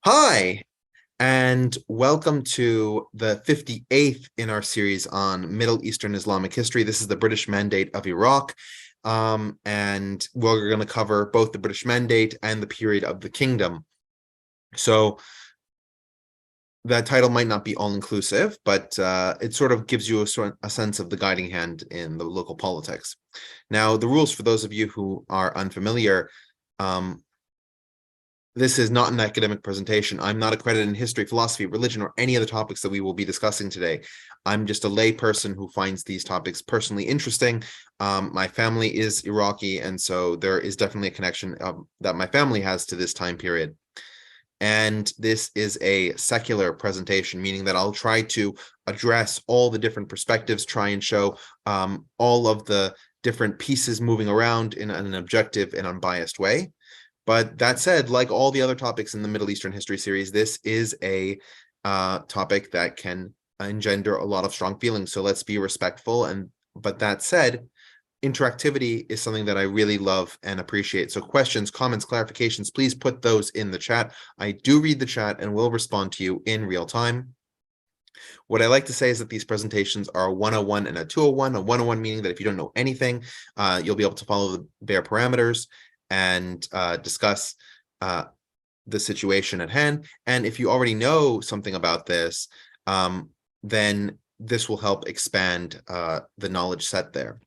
Hi, and welcome to the 58th in our series on Middle Eastern Islamic history. This is the British Mandate of Iraq, and we're going to cover both the British Mandate and the period of the kingdom. So that title might not be all-inclusive, but it sort of gives you a sense of the guiding hand in the local politics. Now, the rules for those of you who are unfamiliar, this is not an academic presentation. I'm not accredited in history, philosophy, religion, or any other topics that we will be discussing today. I'm just a lay person who finds these topics personally interesting. My family is Iraqi, and so there is definitely a connection that my family has to this time period. And this is a secular presentation, meaning that I'll try to address all the different perspectives, try and show all of the different pieces moving around in an objective and unbiased way. But that said, like all the other topics in the Middle Eastern history series, this is a topic that can engender a lot of strong feelings. So let's be respectful. But that said, interactivity is something that I really love and appreciate. So questions, comments, clarifications, please put those in the chat. I do read the chat and will respond to you in real time. What I like to say is that these presentations are a 101 and a 201. A 101 meaning that if you don't know anything, you'll be able to follow the bare parameters and discuss the situation at hand. And if you already know something about this, then this will help expand the knowledge set there.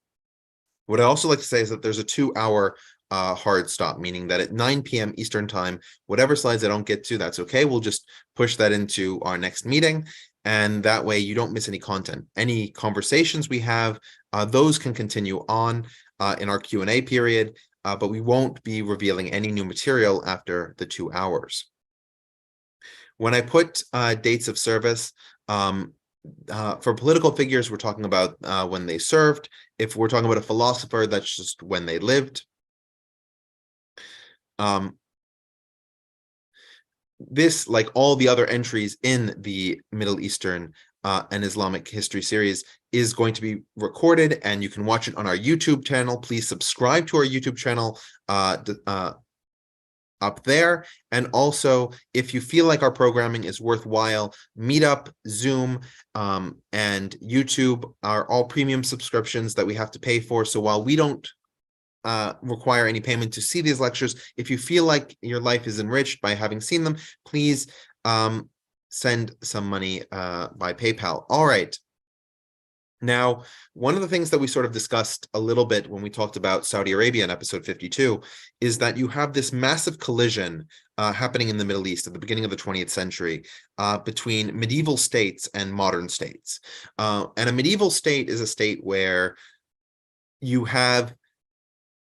What I also like to say is that there's a 2-hour hard stop, meaning that at 9 p.m. Eastern time, whatever slides I don't get to, that's okay. We'll just push that into our next meeting. And that way you don't miss any content. Any conversations we have, those can continue on in our Q&A period. But we won't be revealing any new material after the 2 hours. When I put dates of service, for political figures, we're talking about when they served. If we're talking about a philosopher, that's just when they lived. This, like all the other entries in the Middle Eastern and Islamic history series, is going to be recorded, and you can watch it on our YouTube channel. Please subscribe to our YouTube channel up there. And also, if you feel like our programming is worthwhile, Meetup, Zoom, and YouTube are all premium subscriptions that we have to pay for. So while we don't require any payment to see these lectures, if you feel like your life is enriched by having seen them, please send some money by PayPal. All right. Now, one of the things that we sort of discussed a little bit when we talked about Saudi Arabia in episode 52 is that you have this massive collision happening in the Middle East at the beginning of the 20th century between medieval states and modern states. And a medieval state is a state where you have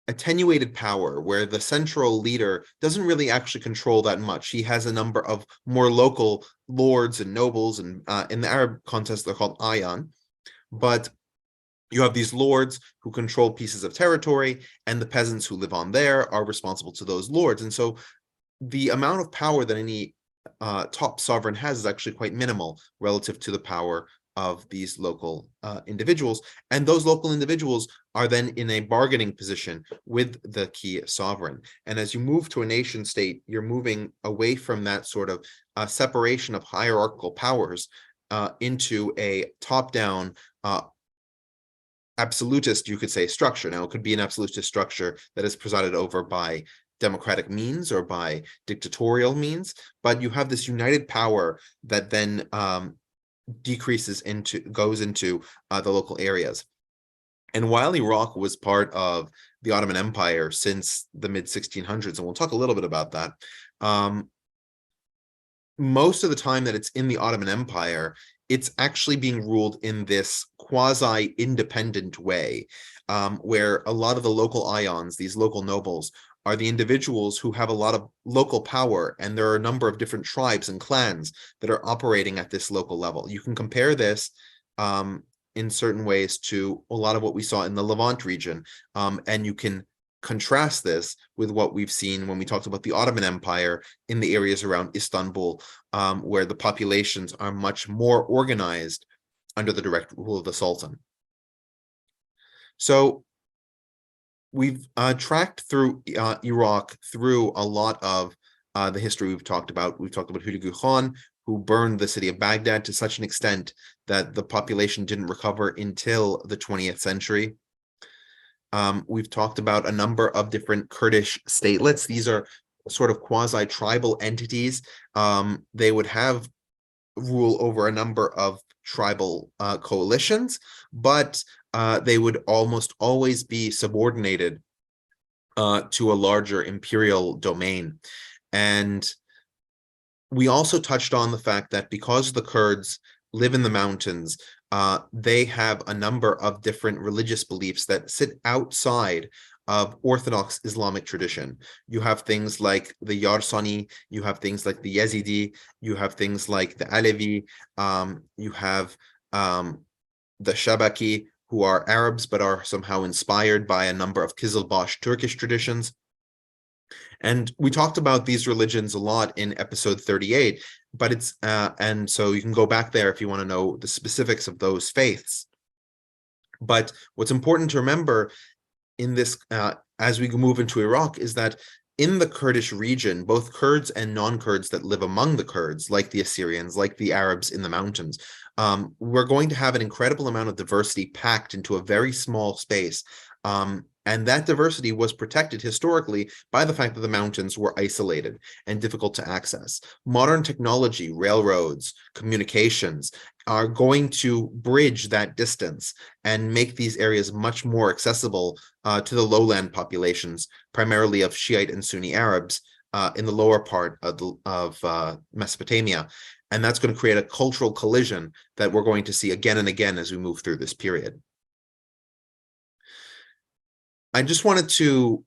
attenuated power, where the central leader doesn't really actually control that much. He has a number of more local lords and nobles, and in the Arab context, they're called ayan. But you have these lords who control pieces of territory, and the peasants who live on there are responsible to those lords. And so the amount of power that any top sovereign has is actually quite minimal relative to the power of these local individuals. And those local individuals are then in a bargaining position with the key sovereign. And as you move to a nation state, you're moving away from that sort of separation of hierarchical powers into a top-down absolutist, you could say, structure. Now, it could be an absolutist structure that is presided over by democratic means or by dictatorial means, but you have this united power that then goes into the local areas. And while Iraq was part of the Ottoman Empire since the mid-1600s, and we'll talk a little bit about that, most of the time that it's in the Ottoman Empire, it's actually being ruled in this quasi-independent way, where a lot of the local ayans, these local nobles, are the individuals who have a lot of local power, and there are a number of different tribes and clans that are operating at this local level. You can compare this in certain ways to a lot of what we saw in the Levant region, and you can contrast this with what we've seen when we talked about the Ottoman Empire in the areas around Istanbul, where the populations are much more organized under the direct rule of the Sultan. So we've tracked through Iraq through a lot of the history we've talked about. We've talked about Hulagu Khan, who burned the city of Baghdad to such an extent that the population didn't recover until the 20th century. We've talked about a number of different Kurdish statelets. These are sort of quasi-tribal entities. They would have rule over a number of tribal coalitions, but they would almost always be subordinated to a larger imperial domain. And we also touched on the fact that because the Kurds live in the mountains, they have a number of different religious beliefs that sit outside of Orthodox Islamic tradition. You have things like the Yarsani, you have things like the Yazidi, you have things like the Alevi, you have the Shabaki, who are Arabs but are somehow inspired by a number of Kizilbash Turkish traditions. And we talked about these religions a lot in episode 38, but it's and so you can go back there if you want to know the specifics of those faiths. But what's important to remember in this as we move into Iraq is that in the Kurdish region, both Kurds and non-Kurds that live among the Kurds, like the Assyrians, like the Arabs in the mountains, we're going to have an incredible amount of diversity packed into a very small space. And that diversity was protected historically by the fact that the mountains were isolated and difficult to access. Modern technology, railroads, communications are going to bridge that distance and make these areas much more accessible to the lowland populations, primarily of Shiite and Sunni Arabs in the lower part of Mesopotamia. And that's going to create a cultural collision that we're going to see again and again as we move through this period. I just wanted to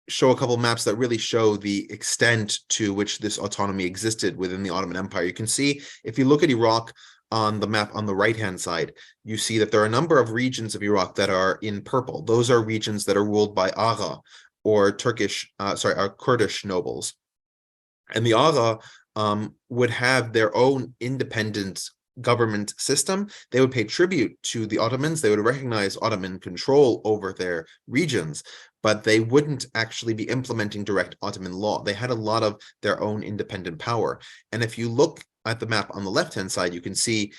show a couple maps that really show the extent to which this autonomy existed within the Ottoman Empire. You can see, if you look at Iraq on the map on the right-hand side, you see that there are a number of regions of Iraq that are in purple. Those are regions that are ruled by Agha, or Kurdish nobles. And the Agha would have their own independent government system. They would pay tribute to the Ottomans. They would recognize Ottoman control over their regions, but they wouldn't actually be implementing direct Ottoman law. They had a lot of their own independent power. And if you look at the map on the left-hand side, you can see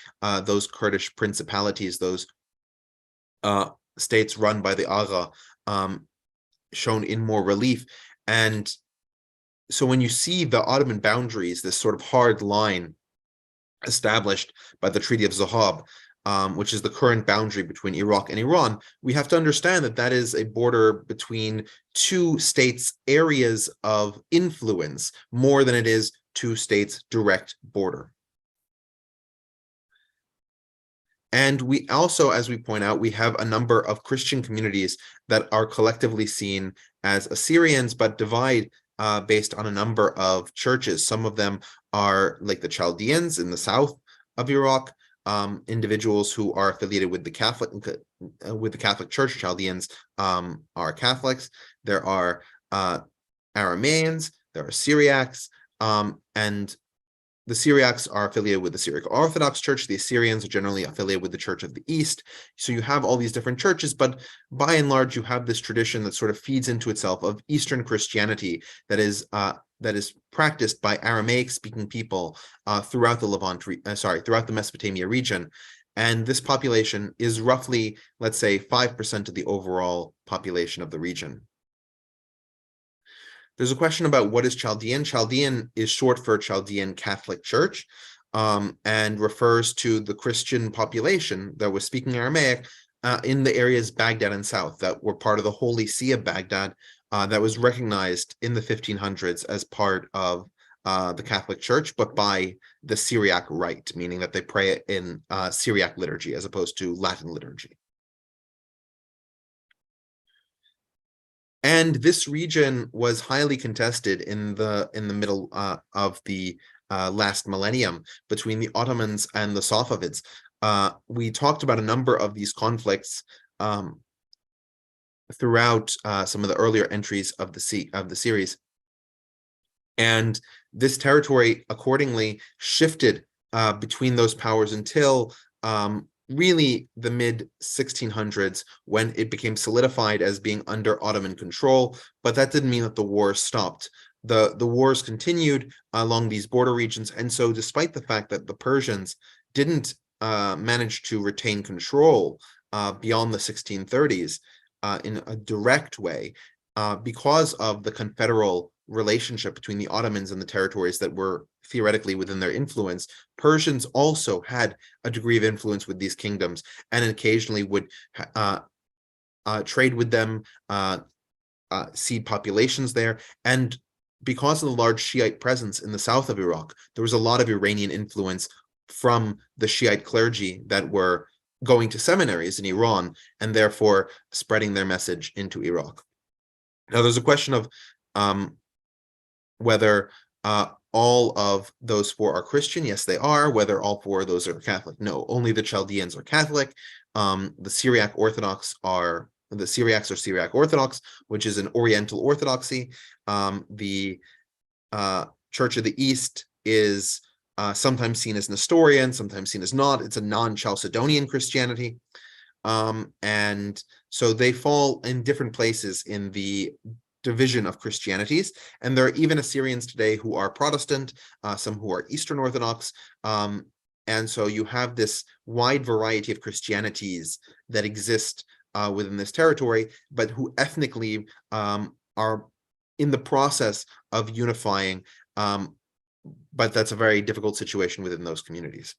those Kurdish principalities, those states run by the Agha, shown in more relief. And so when you see the Ottoman boundaries, this sort of hard line established by the Treaty of Zahab, which is the current boundary between Iraq and Iran, we have to understand that that is a border between two states' areas of influence more than it is two states' direct border. And we also, as we point out, we have a number of Christian communities that are collectively seen as Assyrians, but divide based on a number of churches. Some of them are like the Chaldeans in the south of Iraq, individuals who are affiliated with the Catholic Church. Chaldeans are Catholics. There are Arameans, there are Syriacs, and the Syriacs are affiliated with the Syriac Orthodox Church. The Assyrians are generally affiliated with the Church of the East. So you have all these different churches, but by and large, you have this tradition that sort of feeds into itself of Eastern Christianity that is practiced by Aramaic-speaking people throughout the Mesopotamia region. And this population is roughly, let's say, 5% of the overall population of the region. There's a question about what is Chaldean. Chaldean is short for Chaldean Catholic Church, and refers to the Christian population that was speaking Aramaic in the areas Baghdad and south that were part of the Holy See of Baghdad, that was recognized in the 1500s as part of the Catholic Church, but by the Syriac Rite, meaning that they pray in Syriac liturgy as opposed to Latin liturgy. And this region was highly contested in the middle of the last millennium between the Ottomans and the Safavids. We talked about a number of these conflicts throughout some of the earlier entries of the series, and this territory accordingly shifted between those powers until really the mid-1600s, when it became solidified as being under Ottoman control. But that didn't mean that the war stopped. the wars continued along these border regions. And so despite the fact that the Persians didn't manage to retain control beyond the 1630s in a direct way, because of the confederal relationship between the Ottomans and the territories that were theoretically within their influence, Persians also had a degree of influence with these kingdoms and occasionally would trade with them, seed populations there. And because of the large Shiite presence in the south of Iraq, there was a lot of Iranian influence from the Shiite clergy that were going to seminaries in Iran and therefore spreading their message into Iraq. Now, there's a question of whether all of those four are Christian. Yes, they are. Whether all four of those are Catholic. No, only the Chaldeans are Catholic. The Syriacs are Syriac Orthodox, which is an Oriental Orthodoxy. The Church of the East is sometimes seen as Nestorian, sometimes seen as not. It's a non-Chalcedonian Christianity. And so they fall in different places in the division of Christianities. And there are even Assyrians today who are Protestant, some who are Eastern Orthodox. And so you have this wide variety of Christianities that exist within this territory, but who ethnically are in the process of unifying. But that's a very difficult situation within those communities.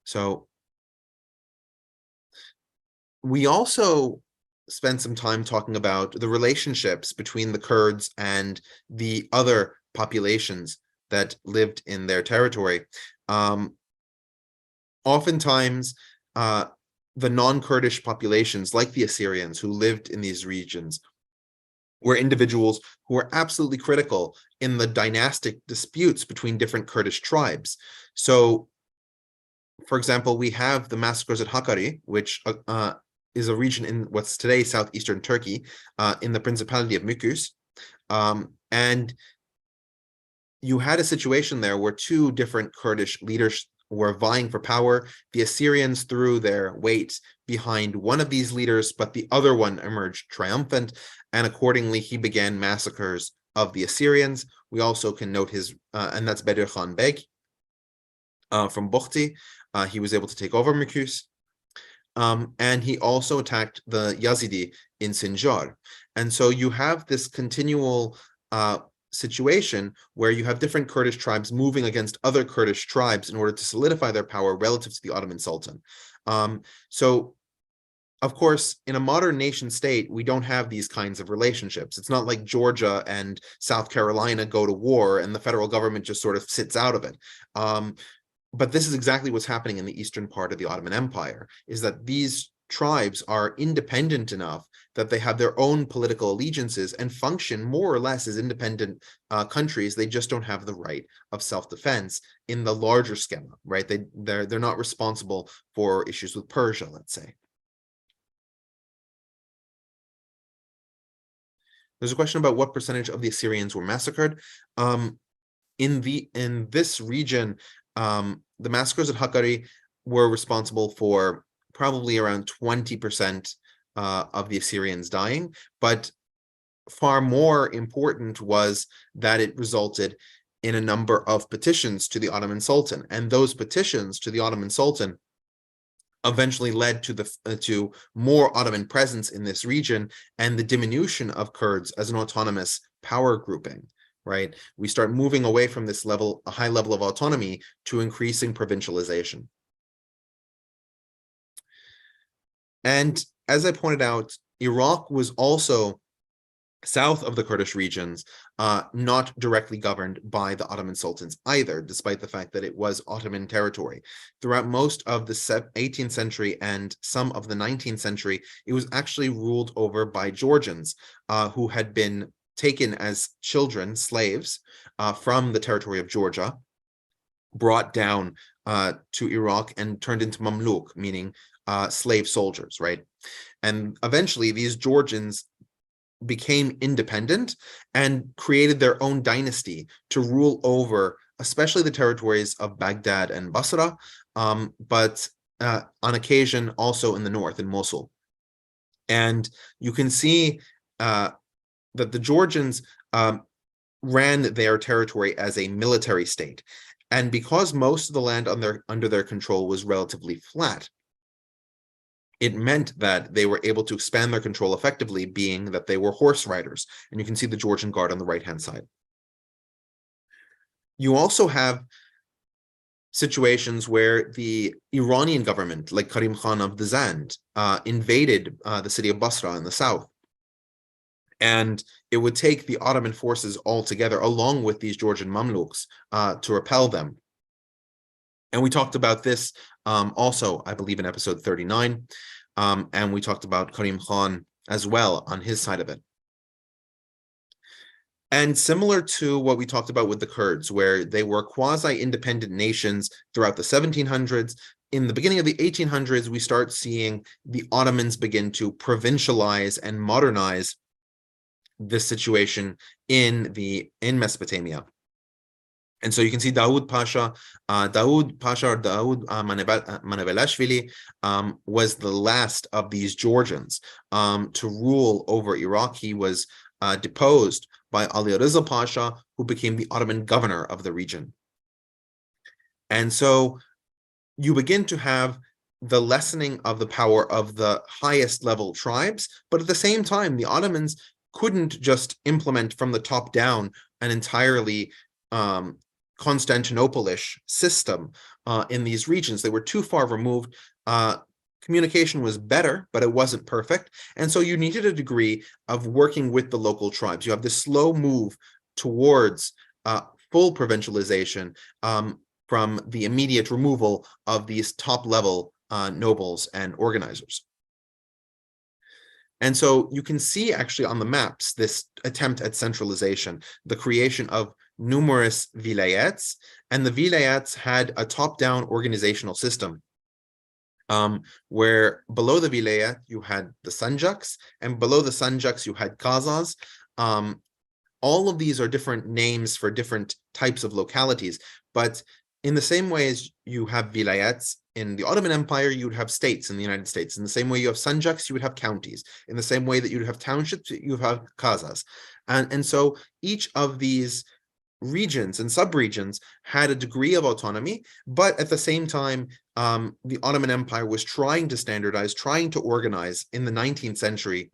So we also spent some time talking about the relationships between the Kurds and the other populations that lived in their territory. Oftentimes, the non-Kurdish populations, like the Assyrians who lived in these regions, were individuals who were absolutely critical in the dynastic disputes between different Kurdish tribes. So, for example, we have the massacres at Hakkari, which is a region in what's today southeastern Turkey, in the Principality of Mukus. And you had a situation there where two different Kurdish leaders were vying for power. The Assyrians threw their weight behind one of these leaders, but the other one emerged triumphant, and accordingly he began massacres of the Assyrians. We also can note his, and that's Bedir Khan Beg from Bukhti. He was able to take over Mukus. And he also attacked the Yazidi in Sinjar. And so you have this continual situation where you have different Kurdish tribes moving against other Kurdish tribes in order to solidify their power relative to the Ottoman Sultan. So, of course, in a modern nation state, we don't have these kinds of relationships. It's not like Georgia and South Carolina go to war and the federal government just sort of sits out of it. But this is exactly what's happening in the eastern part of the Ottoman Empire, is that these tribes are independent enough that they have their own political allegiances and function more or less as independent countries. They just don't have the right of self-defense in the larger schema, right? They're not responsible for issues with Persia, let's say. There's a question about what percentage of the Assyrians were massacred. In this region, the massacres at Hakkari were responsible for probably around 20% of the Assyrians dying, but far more important was that it resulted in a number of petitions to the Ottoman Sultan, and those petitions to the Ottoman Sultan eventually led to more Ottoman presence in this region and the diminution of Kurds as an autonomous power grouping. Right, we start moving away from this level, a high level of autonomy, to increasing provincialization. And as I pointed out, Iraq was also south of the Kurdish regions, not directly governed by the Ottoman sultans either, despite the fact that it was Ottoman territory. Throughout most of the 18th century and some of the 19th century, it was actually ruled over by Georgians who had been taken as children, slaves, from the territory of Georgia, brought down to Iraq and turned into Mamluk, meaning slave soldiers, right? And eventually these Georgians became independent and created their own dynasty to rule over especially the territories of Baghdad and Basra, but on occasion also in the north, in Mosul. And you can see that the Georgians ran their territory as a military state. And because most of the land under their control was relatively flat, it meant that they were able to expand their control effectively, being that they were horse riders. And you can see the Georgian Guard on the right-hand side. You also have situations where the Iranian government, like Karim Khan of the Zand, invaded the city of Basra in the south. And it would take the Ottoman forces all together, along with these Georgian Mamluks, to repel them. And we talked about this also, I believe, in episode 39. And we talked about Karim Khan as well on his side of it. And similar to what we talked about with the Kurds, where they were quasi-independent nations throughout the 1700s, in the beginning of the 1800s, we start seeing the Ottomans begin to provincialize and modernize this situation in Mesopotamia. And so you can see Dawood Pasha or Dawood Manevellashvili was the last of these Georgians to rule over Iraq. He was deposed by Ali Riza Pasha, who became the Ottoman governor of the region. And so you begin to have the lessening of the power of the highest level tribes, but at the same time, the Ottomans couldn't just implement from the top down an entirely Constantinople-ish system in these regions. They were too far removed. Communication was better, but it wasn't perfect. And so you needed a degree of working with the local tribes. You have this slow move towards full provincialization from the immediate removal of these top-level nobles and organizers. And so you can see actually on the maps this attempt at centralization, the creation of numerous vilayets, and the vilayets had a top-down organizational system where below the vilayet you had the sanjaks, and below the sanjaks you had qazas. All of these are different names for different types of localities, but in the same way as you have vilayets in the Ottoman Empire, you would have states in the United States. In the same way you have sanjaks, you would have counties. In the same way that you'd have townships, you have qazas. And so each of these regions and subregions had a degree of autonomy, but at the same time, the Ottoman Empire was trying to standardize, trying to organize in the 19th century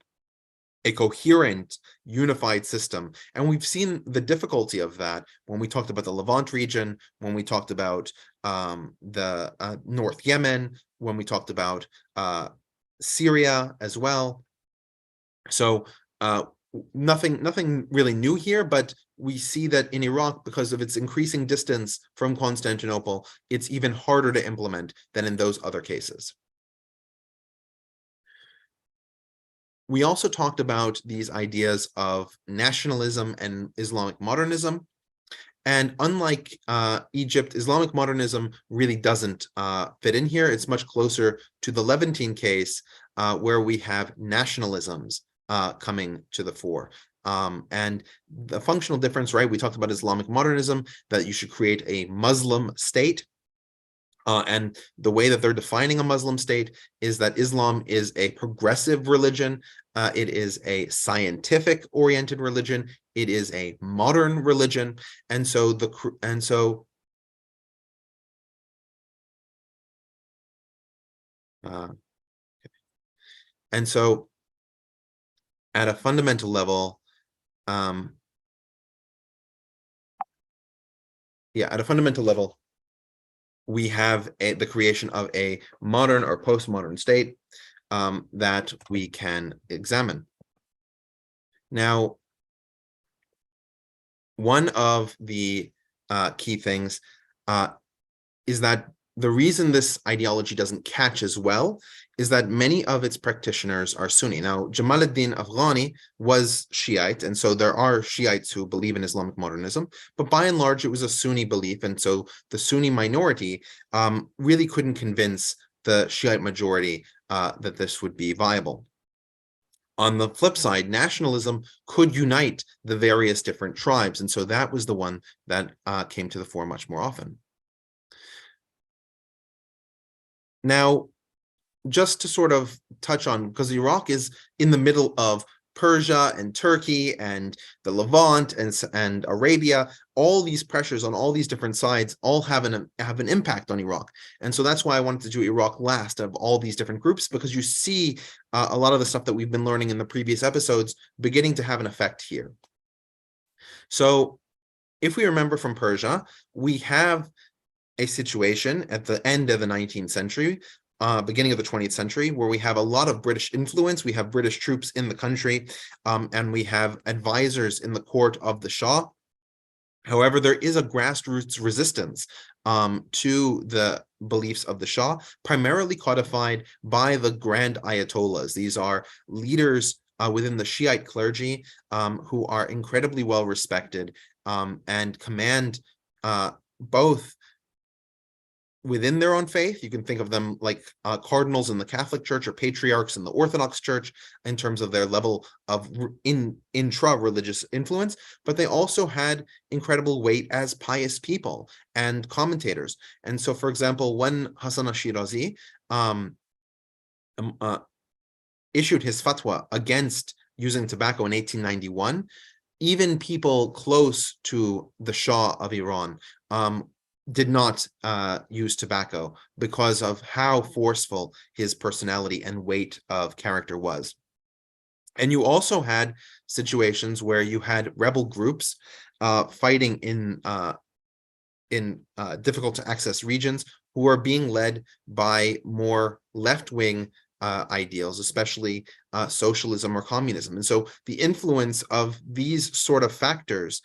a coherent, unified system. And we've seen the difficulty of that when we talked about the Levant region, when we talked about the North Yemen, when we talked about Syria as well. So nothing really new here, but we see that in Iraq, because of its increasing distance from Constantinople, it's even harder to implement than in those other cases. We also talked about these ideas of nationalism and Islamic modernism. And unlike Egypt, Islamic modernism really doesn't fit in here. It's much closer to the Levantine case, where we have nationalisms coming to the fore. And the functional difference, right? We talked about Islamic modernism, that you should create a Muslim state. And the way that they're defining a Muslim state is that Islam is a progressive religion. It is a scientific-oriented religion. It is a modern religion, and so at a fundamental level, we have the creation of a modern or postmodern state that we can examine. Now, one of the key things is that the reason this ideology doesn't catch as well is that many of its practitioners are Sunni. Now, Jamal ad-Din Afghani was Shiite, and so there are Shiites who believe in Islamic modernism, but by and large, it was a Sunni belief, and so the Sunni minority really couldn't convince the Shiite majority that this would be viable. On the flip side, nationalism could unite the various different tribes, and so that was the one that came to the fore much more often. Now, just to sort of touch on, because Iraq is in the middle of Persia and Turkey and the Levant and Arabia, all these pressures on all these different sides all have an impact on Iraq. And so that's why I wanted to do Iraq last of all these different groups, because you see a lot of the stuff that we've been learning in the previous episodes beginning to have an effect here. So if we remember from Persia, we have a situation at the end of the 19th century, beginning of the 20th century, where we have a lot of British influence, we have British troops in the country, and we have advisors in the court of the Shah. However, there is a grassroots resistance to the beliefs of the Shah, primarily codified by the Grand Ayatollahs. These are leaders within the Shiite clergy who are incredibly well respected and command both within their own faith. You can think of them like cardinals in the Catholic Church or patriarchs in the Orthodox Church in terms of their level of intra-religious influence, but they also had incredible weight as pious people and commentators. And so, for example, when Hasan al-Shirazi issued his fatwa against using tobacco in 1891, even people close to the Shah of Iran did not use tobacco because of how forceful his personality and weight of character was. And you also had situations where you had rebel groups fighting in difficult to access regions who are being led by more left-wing ideals, especially socialism or communism. And so the influence of these sort of factors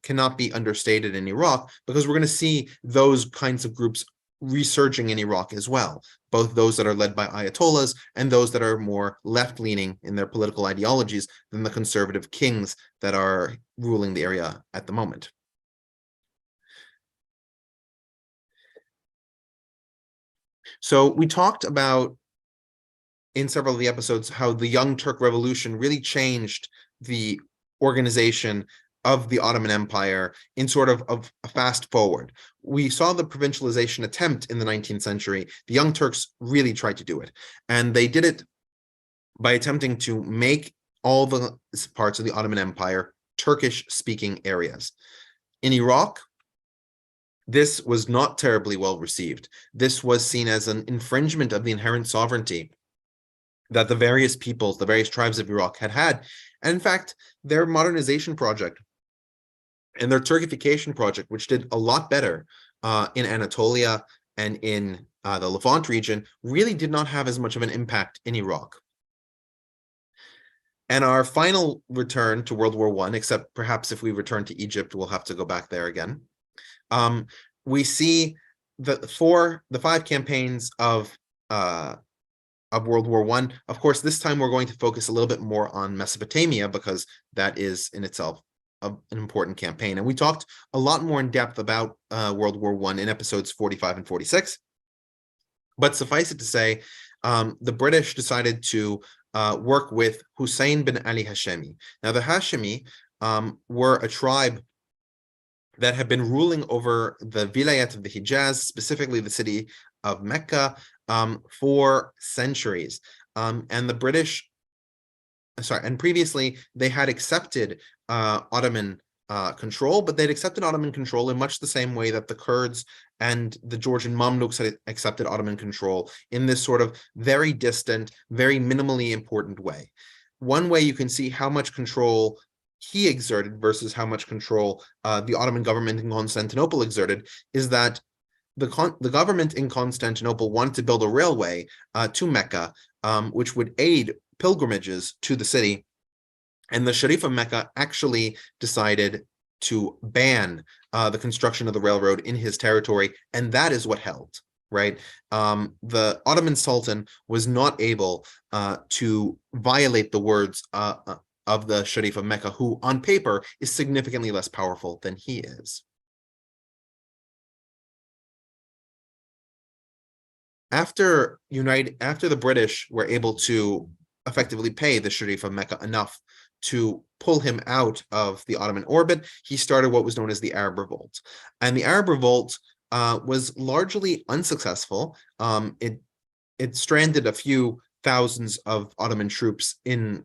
cannot be understated in Iraq, because we're going to see those kinds of groups resurging in Iraq as well, both those that are led by Ayatollahs and those that are more left-leaning in their political ideologies than the conservative kings that are ruling the area at the moment. So we talked about in several of the episodes how the Young Turk Revolution really changed the organization of the Ottoman Empire in sort of a fast forward. We saw the provincialization attempt in the 19th century. The Young Turks really tried to do it, and they did it by attempting to make all the parts of the Ottoman Empire Turkish-speaking areas. In Iraq, this was not terribly well received. This was seen as an infringement of the inherent sovereignty that the various peoples, the various tribes of Iraq had. And in fact, their modernization project and their Turkification project, which did a lot better in Anatolia and in the Levant region, really did not have as much of an impact in Iraq. And our final return to World War I, except perhaps if we return to Egypt, we'll have to go back there again. We see the 5 campaigns of World War I. Of course, this time we're going to focus a little bit more on Mesopotamia, because that is in itself an important campaign. And we talked a lot more in depth about World War I in episodes 45 and 46. But suffice it to say, the British decided to work with Hussein bin Ali Hashemi. Now, the Hashemi were a tribe that had been ruling over the Vilayat of the Hijaz, specifically the city of Mecca, for centuries. And the British, and previously they had accepted Ottoman control, but they'd accepted Ottoman control in much the same way that the Kurds and the Georgian Mamluks had accepted Ottoman control, in this sort of very distant, very minimally important way. One way you can see how much control he exerted versus how much control the Ottoman government in Constantinople exerted is that the government in Constantinople wanted to build a railway to Mecca, which would aid pilgrimages to the city. And the Sharif of Mecca actually decided to ban the construction of the railroad in his territory, and that is what held, right? The Ottoman Sultan was not able to violate the words of the Sharif of Mecca, who on paper is significantly less powerful than he is. After the British were able to effectively pay the Sharif of Mecca enough to pull him out of the Ottoman orbit, he started what was known as the Arab Revolt. And the Arab Revolt was largely unsuccessful. It stranded a few thousands of Ottoman troops in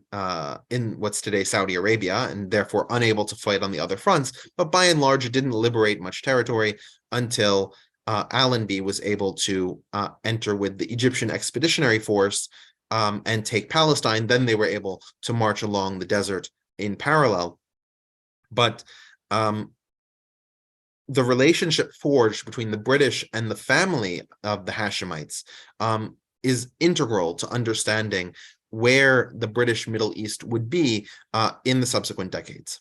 what's today Saudi Arabia, and therefore unable to fight on the other fronts. But by and large, it didn't liberate much territory until Allenby was able to enter with the Egyptian Expeditionary Force and take Palestine. Then they were able to march along the desert in parallel. But the relationship forged between the British and the family of the Hashemites is integral to understanding where the British Middle East would be in the subsequent decades.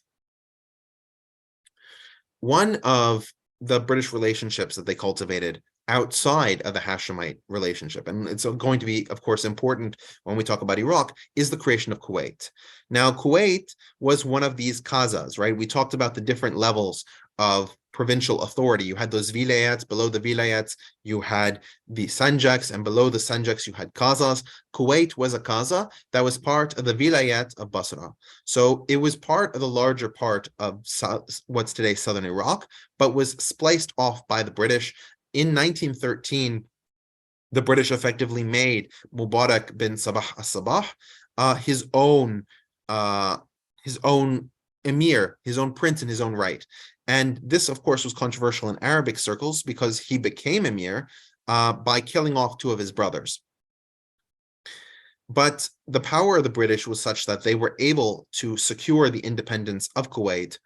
One of the British relationships that they cultivated outside of the Hashemite relationship, and it's going to be, of course, important when we talk about Iraq, is the creation of Kuwait. Now, Kuwait was one of these Khazas, right? We talked about the different levels of provincial authority. You had those vilayats, below the vilayats, you had the sanjaks, and below the sanjaks, you had Khazas. Kuwait was a Khaza that was part of the vilayat of Basra. So it was part of the larger part of what's today southern Iraq, but was spliced off by the British. In 1913, the British effectively made Mubarak bin Sabah as-Sabah his own emir, his own prince in his own right. And this, of course, was controversial in Arabic circles because he became emir by killing off two of his brothers. But the power of the British was such that they were able to secure the independence of Kuwait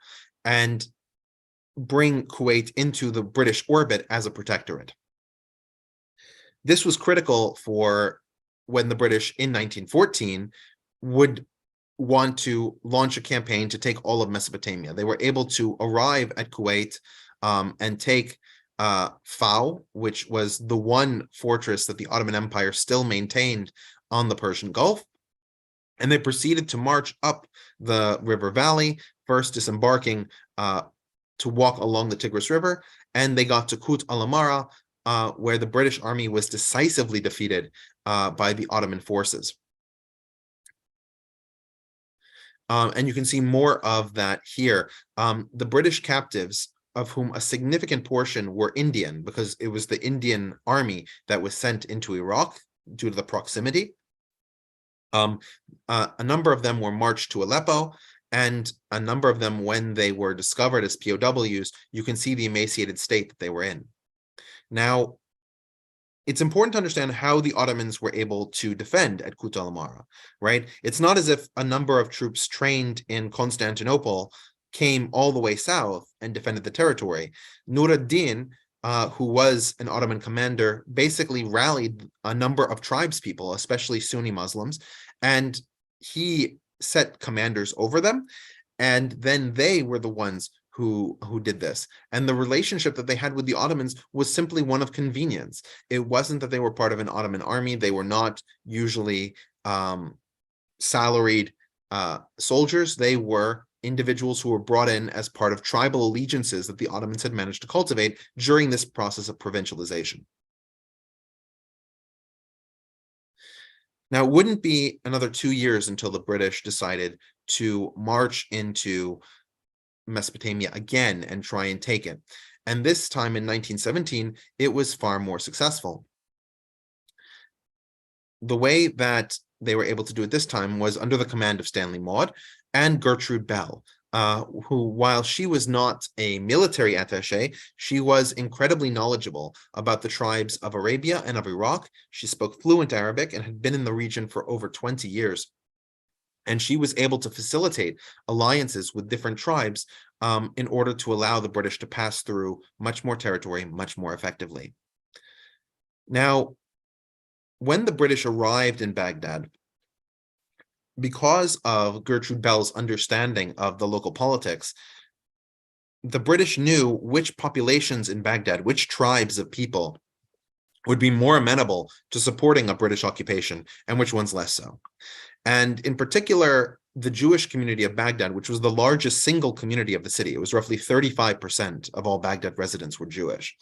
and bring Kuwait into the British orbit as a protectorate. This was critical for when the British in 1914 would want to launch a campaign to take all of Mesopotamia. They were able to arrive at Kuwait and take Fao, which was the one fortress that the Ottoman Empire still maintained on the Persian Gulf. And they proceeded to march up the river valley, first disembarking to walk along the Tigris River, and they got to Kut al-Amara, where the British army was decisively defeated by the Ottoman forces. And you can see more of that here. The British captives, of whom a significant portion were Indian, because it was the Indian army that was sent into Iraq due to the proximity. A number of them were marched to Aleppo, and a number of them, when they were discovered as POWs, you can see the emaciated state that they were in. Now, it's important to understand how the Ottomans were able to defend at Kut al-Amara, right? It's not as if a number of troops trained in Constantinople came all the way south and defended the territory. Nur ad-Din, who was an Ottoman commander, basically rallied a number of tribespeople, especially Sunni Muslims, and he set commanders over them, and then they were the ones who did this. And the relationship that they had with the Ottomans was simply one of convenience. It wasn't that they were part of an Ottoman army. They were not usually salaried soldiers. They were individuals who were brought in as part of tribal allegiances that the Ottomans had managed to cultivate during this process of provincialization. Now, it wouldn't be another 2 years until the British decided to march into Mesopotamia again and try and take it. And this time in 1917, it was far more successful. The way that they were able to do it this time was under the command of Stanley Maude and Gertrude Bell, who, while she was not a military attaché, she was incredibly knowledgeable about the tribes of Arabia and of Iraq. She spoke fluent Arabic and had been in the region for over 20 years. And she was able to facilitate alliances with different tribes in order to allow the British to pass through much more territory much more effectively. Now, when the British arrived in Baghdad, because of Gertrude Bell's understanding of the local politics, the British knew which populations in Baghdad, which tribes of people would be more amenable to supporting a British occupation and which ones less so. And in particular, the Jewish community of Baghdad, which was the largest single community of the city, it was roughly 35% of all Baghdad residents were Jewish.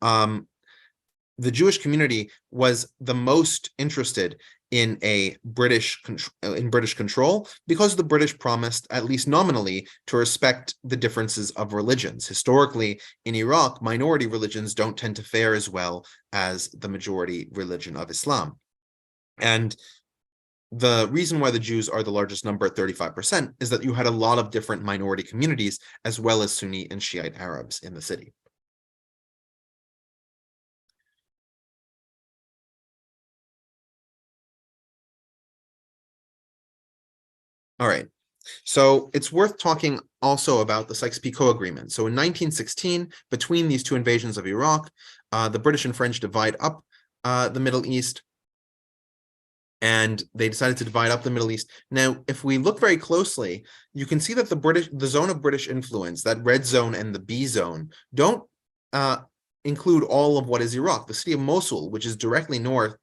The Jewish community was the most interested in British control because the British promised, at least nominally, to respect the differences of religions. Historically, in Iraq, minority religions don't tend to fare as well as the majority religion of Islam. And the reason why the Jews are the largest number at 35% is that you had a lot of different minority communities, as well as Sunni and Shiite Arabs in the city. All right. So it's worth talking also about the Sykes-Picot Agreement. So in 1916, between these two invasions of Iraq, the British and French divide up the Middle East, and they decided to divide up the Middle East. Now, if we look very closely, you can see that the zone of British influence, that red zone and the B zone, don't include all of what is Iraq. The city of Mosul, which is directly north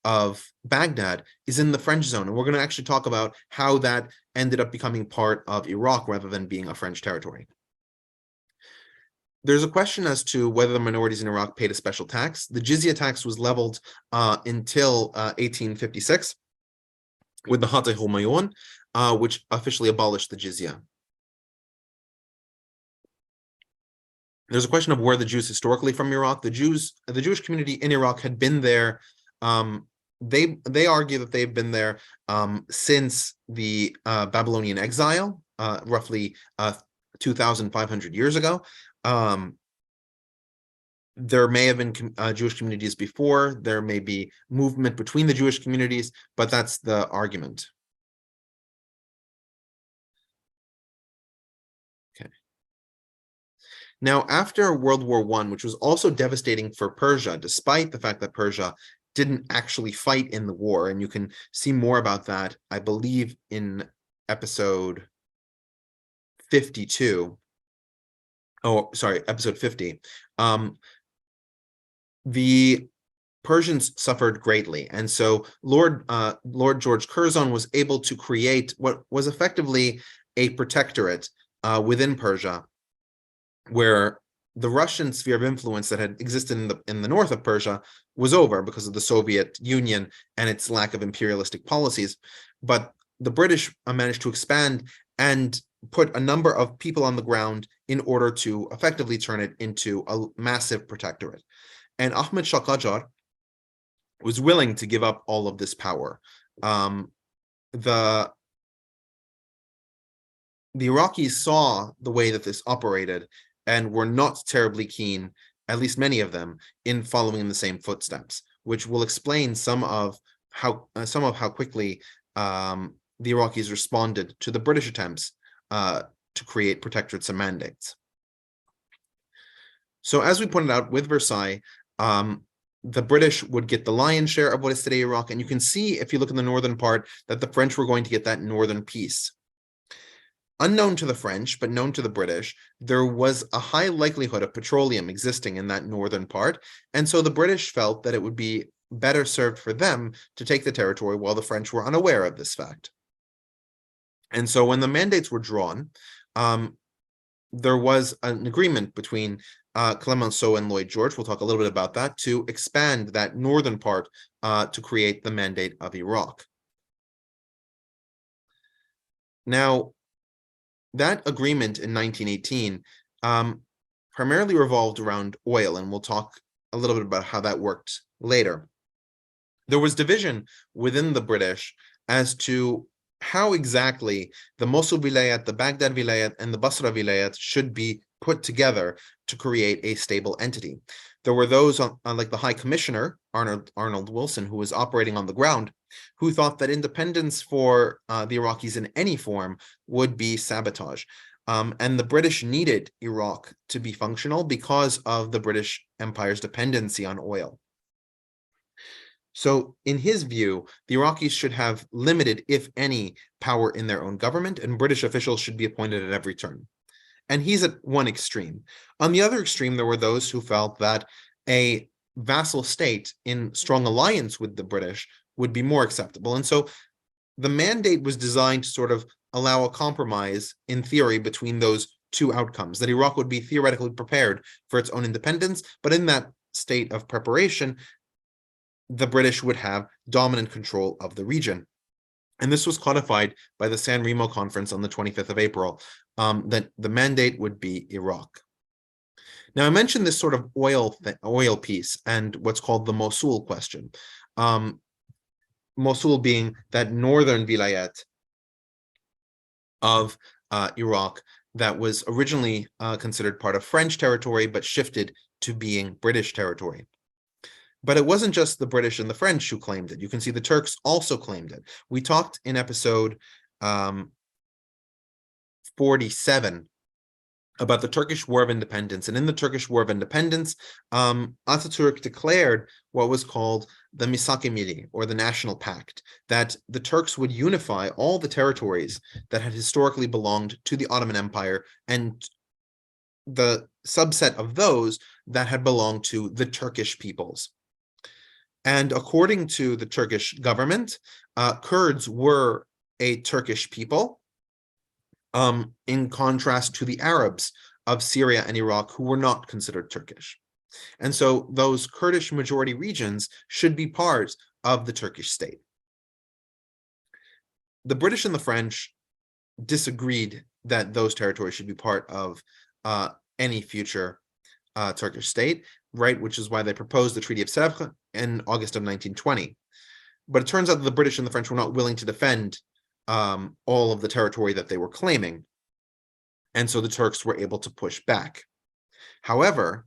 of Baghdad, is in the French zone. And we're going to actually talk about how that ended up becoming part of Iraq rather than being a French territory. There's a question as to whether the minorities in Iraq paid a special tax. The jizya tax was leveled until 1856 with the Hatay Humayun, which officially abolished the jizya. There's a question of where the Jews historically from Iraq. The Jewish community in Iraq had been there. They argue that they've been there since the Babylonian exile, roughly 2,500 years ago. There may have been Jewish communities before. There may be movement between the Jewish communities, but that's the argument. Okay. Now, after World War I, which was also devastating for Persia, despite the fact that Persia didn't actually fight in the war, and you can see more about that, I believe, in episode 52. Oh, sorry, episode 50. The Persians suffered greatly, and so Lord George Curzon was able to create what was effectively a protectorate within Persia, where the Russian sphere of influence that had existed in the north of Persia was over because of the Soviet Union and its lack of imperialistic policies. But the British managed to expand and put a number of people on the ground in order to effectively turn it into a massive protectorate. And Ahmed Shah Qajar was willing to give up all of this power. The Iraqis saw the way that this operated and were not terribly keen, at least many of them, in following in the same footsteps, which will explain some of how quickly the Iraqis responded to the British attempts to create protectorates and mandates. So as we pointed out with Versailles, the British would get the lion's share of what is today Iraq, and you can see, if you look in the northern part, that the French were going to get that northern piece. Unknown to the French, but known to the British, there was a high likelihood of petroleum existing in that northern part, and so the British felt that it would be better served for them to take the territory while the French were unaware of this fact. And so when the mandates were drawn, there was an agreement between Clemenceau and Lloyd George, we'll talk a little bit about that, to expand that northern part to create the Mandate of Iraq. Now, that agreement in 1918 primarily revolved around oil, and we'll talk a little bit about how that worked later. There was division within the British as to how exactly the Mosul Vilayat, the Baghdad Vilayat, and the Basra Vilayat should be put together to create a stable entity. There were those like the High Commissioner, Arnold Wilson, who was operating on the ground, who thought that independence for the Iraqis in any form would be sabotage. And the British needed Iraq to be functional because of the British Empire's dependency on oil. So in his view, the Iraqis should have limited, if any, power in their own government, and British officials should be appointed at every turn. And he's at one extreme. On the other extreme, there were those who felt that a vassal state in strong alliance with the British would be more acceptable. And so the mandate was designed to sort of allow a compromise, in theory, between those two outcomes, that Iraq would be theoretically prepared for its own independence, but in that state of preparation, the British would have dominant control of the region. And this was codified by the San Remo Conference on the 25th of April, that the mandate would be Iraq. Now, I mentioned this sort of oil piece and what's called the Mosul question. Mosul being that northern vilayet of Iraq that was originally considered part of French territory, but shifted to being British territory. But it wasn't just the British and the French who claimed it. You can see the Turks also claimed it. We talked in episode 47 about the Turkish War of Independence. And in the Turkish War of Independence, Ataturk declared what was called the Misak-ı or the National Pact, that the Turks would unify all the territories that had historically belonged to the Ottoman Empire and the subset of those that had belonged to the Turkish peoples. And according to the Turkish government, Kurds were a Turkish people, in contrast to the Arabs of Syria and Iraq, who were not considered Turkish. And so those Kurdish majority regions should be part of the Turkish state. The British and the French disagreed that those territories should be part of any future Turkish state, right? Which is why they proposed the Treaty of Sèvres in August of 1920. But it turns out that the British and the French were not willing to defend all of the territory that they were claiming. And so the Turks were able to push back. However,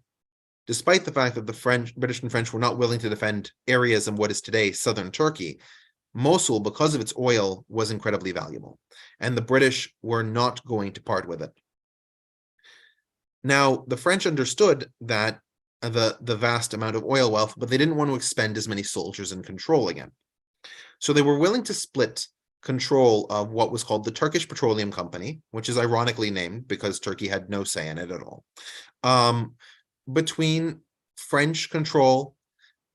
despite the fact that the British and French were not willing to defend areas in what is today southern Turkey, Mosul, because of its oil, was incredibly valuable. And the British were not going to part with it. Now, the French understood that the vast amount of oil wealth, but they didn't want to expend as many soldiers in controlling it. So they were willing to split control of what was called the Turkish Petroleum Company, which is ironically named because Turkey had no say in it at all, between French control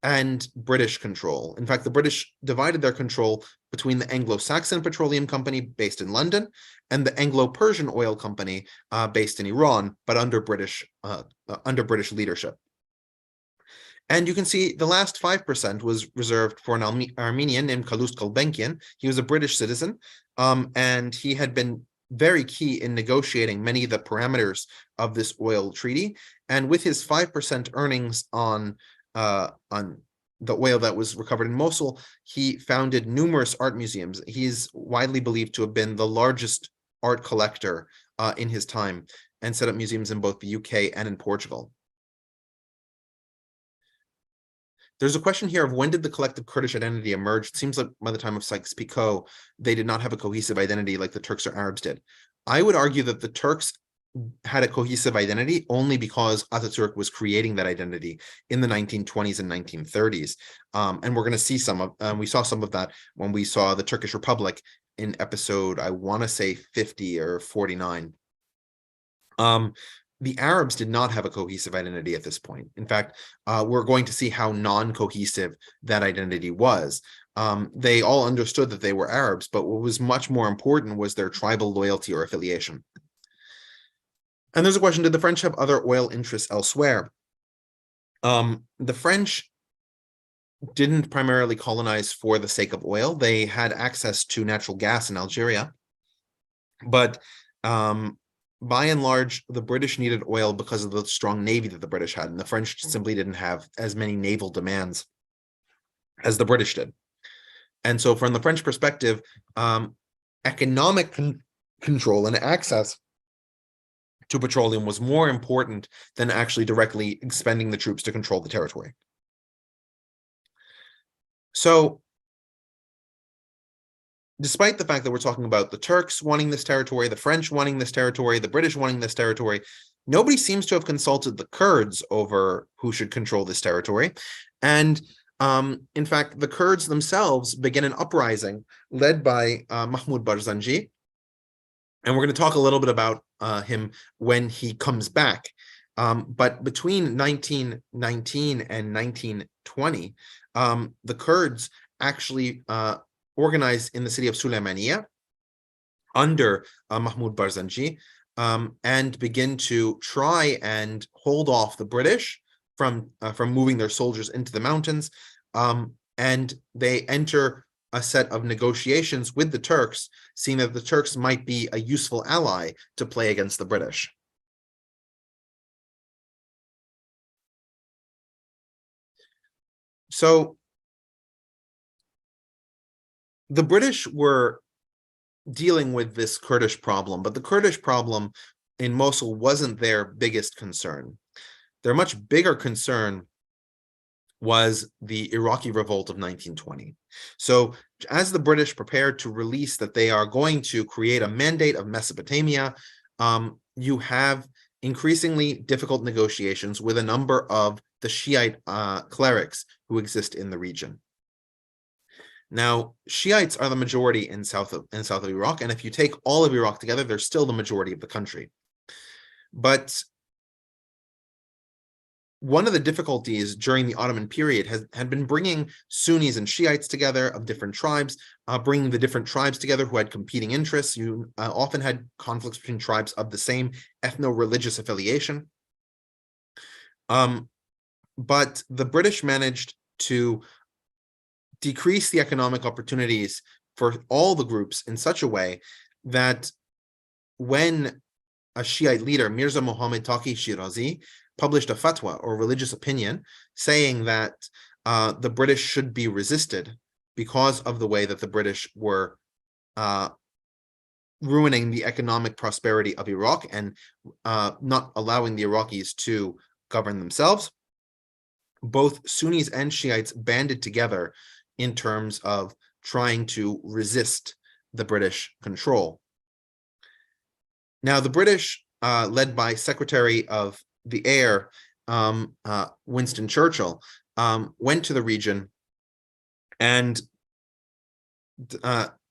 and British control. In fact, the British divided their control between the Anglo-Saxon Petroleum Company based in London and the Anglo-Persian Oil Company based in Iran, but under British leadership. And you can see the last 5% was reserved for an Armenian named Kalust Gulbenkian. He was a British citizen, and he had been very key in negotiating many of the parameters of this oil treaty. And with his 5% earnings on the oil that was recovered in Mosul, he founded numerous art museums. He is widely believed to have been the largest art collector in his time, and set up museums in both the UK and in Portugal. There's a question here of when did the collective Kurdish identity emerge? It seems like by the time of Sykes-Picot, they did not have a cohesive identity like the Turks or Arabs did. I would argue that the Turks had a cohesive identity only because Ataturk was creating that identity in the 1920s and 1930s. And we're going to see we saw some of that when we saw the Turkish Republic in episode, I want to say 50 or 49. The Arabs did not have a cohesive identity at this point. In fact, we're going to see how non-cohesive that identity was. They all understood that they were Arabs, but what was much more important was their tribal loyalty or affiliation. And there's a question, did the French have other oil interests elsewhere? The French didn't primarily colonize for the sake of oil. They had access to natural gas in Algeria, but by and large, the British needed oil because of the strong navy that the British had, and the French simply didn't have as many naval demands as the British did. And so from the French perspective, economic control and access to petroleum was more important than actually directly expending the troops to control the territory. So despite the fact that we're talking about the Turks wanting this territory, the French wanting this territory, the British wanting this territory, nobody seems to have consulted the Kurds over who should control this territory. And in fact, the Kurds themselves begin an uprising led by Mahmoud Barzanji. And we're going to talk a little bit about him when he comes back. But between 1919 and 1920, the Kurds actually organized in the city of Suleymaniye under Mahmoud Barzanji, and begin to try and hold off the British from moving their soldiers into the mountains. And they enter a set of negotiations with the Turks, seeing that the Turks might be a useful ally to play against the British. So The British were dealing with this Kurdish problem, but the Kurdish problem in Mosul wasn't their biggest concern. Their much bigger concern was the Iraqi Revolt of 1920. So as the British prepared to release that they are going to create a mandate of Mesopotamia, you have increasingly difficult negotiations with a number of the Shiite clerics who exist in the region. Now, Shiites are the majority in south of Iraq, and if you take all of Iraq together, they're still the majority of the country. But one of the difficulties during the Ottoman period had been bringing Sunnis and Shiites together of different tribes, bringing the different tribes together who had competing interests. You often had conflicts between tribes of the same ethno-religious affiliation. But the British managed to decrease the economic opportunities for all the groups in such a way that when a Shiite leader, Mirza Muhammad Taqi Shirazi, published a fatwa or religious opinion saying that the British should be resisted because of the way that the British were ruining the economic prosperity of Iraq and not allowing the Iraqis to govern themselves. Both Sunnis and Shiites banded together in terms of trying to resist the British control. Now, the British, led by Secretary of the Air, Winston Churchill, went to the region and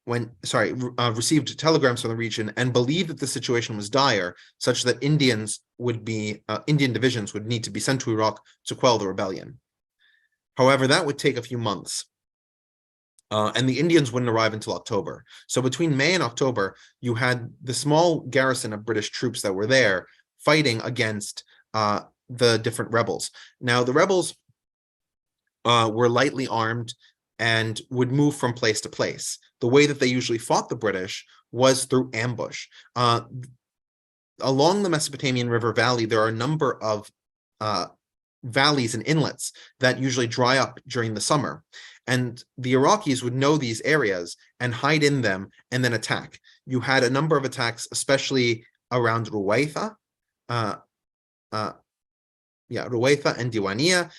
received telegrams from the region and believed that the situation was dire, such that Indian divisions would need to be sent to Iraq to quell the rebellion. However, that would take a few months. And the Indians wouldn't arrive until October. So between May and October, you had the small garrison of British troops that were there fighting against the different rebels. Now, the rebels were lightly armed and would move from place to place. The way that they usually fought the British was through ambush. Along the Mesopotamian River Valley, there are a number of valleys and inlets that usually dry up during the summer. And the Iraqis would know these areas and hide in them and then attack. You had a number of attacks, especially around Ruwaitha, Ruwaitha and Diwaniyah.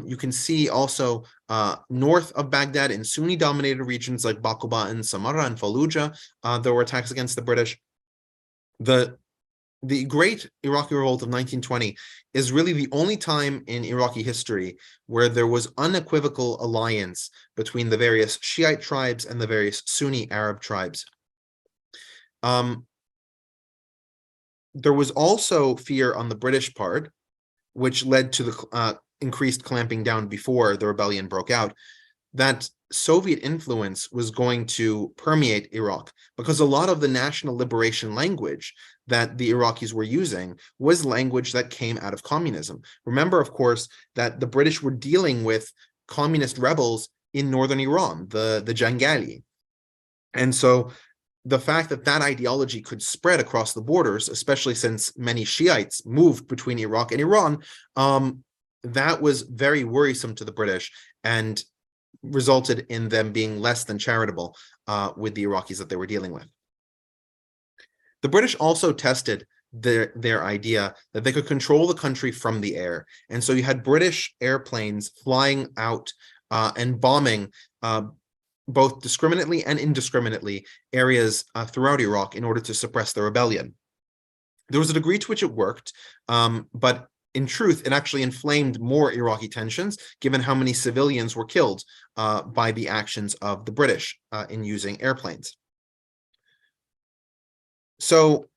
You can see also north of Baghdad in Sunni-dominated regions like Baquba and Samarra and Fallujah, there were attacks against the British. The Great Iraqi Revolt of 1920 is really the only time in Iraqi history where there was unequivocal alliance between the various Shiite tribes and the various Sunni Arab tribes. There was also fear on the British part, which led to the increased clamping down before the rebellion broke out, that Soviet influence was going to permeate Iraq, because a lot of the national liberation language that the Iraqis were using was language that came out of communism. Remember, of course, that the British were dealing with communist rebels in northern Iran, the Jangali. And so the fact that that ideology could spread across the borders, especially since many Shiites moved between Iraq and Iran, that was very worrisome to the British and resulted in them being less than charitable with the Iraqis that they were dealing with. The British also tested their idea that they could control the country from the air. And so you had British airplanes flying out and bombing both discriminately and indiscriminately areas throughout Iraq in order to suppress the rebellion. There was a degree to which it worked, but in truth, it actually inflamed more Iraqi tensions, given how many civilians were killed by the actions of the British in using airplanes. So,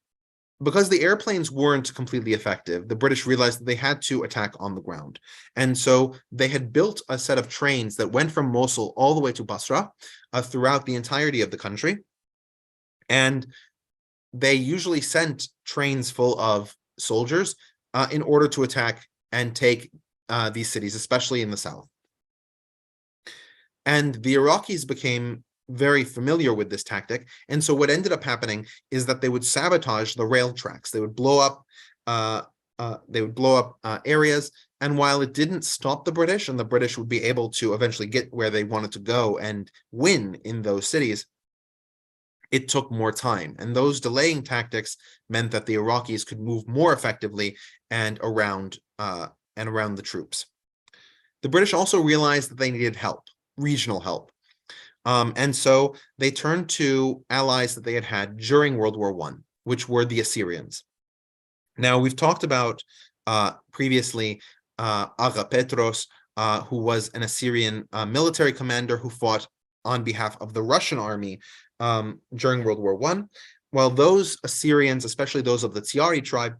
because the airplanes weren't completely effective, the British realized that they had to attack on the ground. And so they had built a set of trains that went from Mosul all the way to Basra throughout the entirety of the country. And they usually sent trains full of soldiers in order to attack and take these cities, especially in the south. And the Iraqis became very familiar with this tactic. And so what ended up happening is that they would sabotage the rail tracks. They would blow up areas And while it didn't stop the British, and the British would be able to eventually get where they wanted to go and win in those cities, it took more time. And those delaying tactics meant that the Iraqis could move more effectively and around the troops. The British also realized that they needed help, regional help. And so they turned to allies that they had had during World War I, which were the Assyrians. Now, we've talked about previously Aga Petros, who was an Assyrian military commander who fought on behalf of the Russian army during World War I. While those Assyrians, especially those of the Tiari tribe,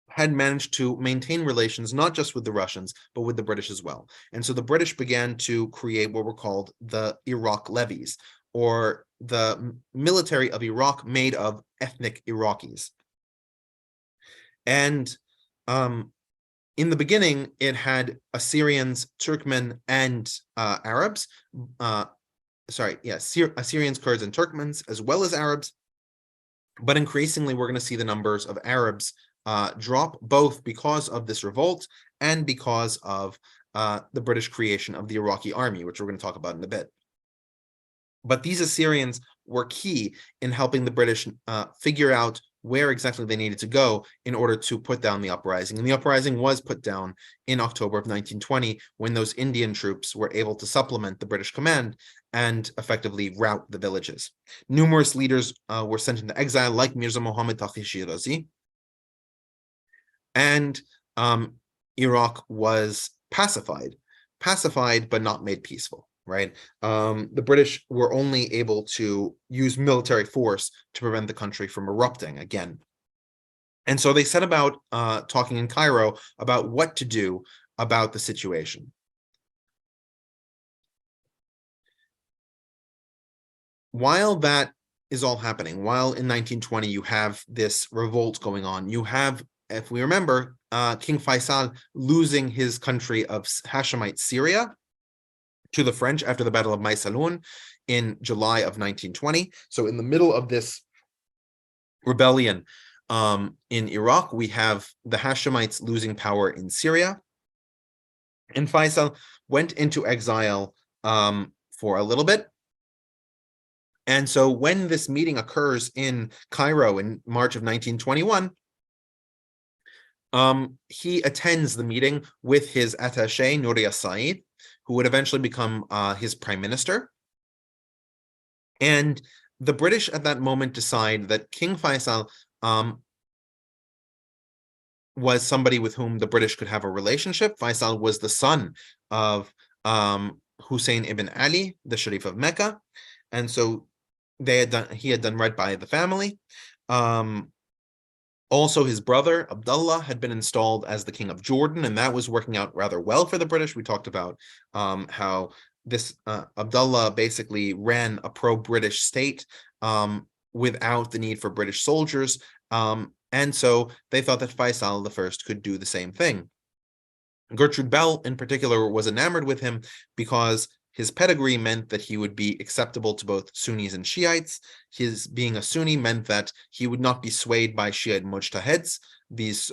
had managed to maintain relations not just with the Russians, but with the British as well. And so the British began to create what were called the Iraq levies, or the military of Iraq made of ethnic Iraqis. And in the beginning, it had Assyrians, Turkmen, and Arabs. Assyrians, Kurds, and Turkmens, as well as Arabs. But increasingly, we're going to see the numbers of Arabs drop, both because of this revolt and because of the British creation of the Iraqi army, which we're going to talk about in a bit. But these Assyrians were key in helping the British figure out where exactly they needed to go in order to put down the uprising. And the uprising was put down in October of 1920, when those Indian troops were able to supplement the British command and effectively rout the villages. Numerous leaders were sent into exile, like Mirza Muhammad Taqi Shirazi. And Iraq was pacified but not made peaceful, right? The British were only able to use military force to prevent the country from erupting again. And so they set about talking in Cairo about what to do about the situation. While that is all happening, while in 1920 you have this revolt going on, you have, if we remember, King Faisal losing his country of Hashemite Syria to the French after the Battle of Maysalun in July of 1920. So in the middle of this rebellion in Iraq, we have the Hashemites losing power in Syria. And Faisal went into exile for a little bit. And so when this meeting occurs in Cairo in March of 1921, he attends the meeting with his attaché, Nuri Said, who would eventually become his prime minister. And the British at that moment decide that King Faisal was somebody with whom the British could have a relationship. Faisal was the son of Hussein ibn Ali, the Sharif of Mecca. And so he had done right by the family. Also, his brother, Abdullah, had been installed as the king of Jordan, and that was working out rather well for the British. We talked about how this Abdullah basically ran a pro-British state without the need for British soldiers. And so they thought that Faisal I could do the same thing. Gertrude Bell, in particular, was enamored with him because his pedigree meant that he would be acceptable to both Sunnis and Shiites. His being a Sunni meant that he would not be swayed by Shiite mujtahids, these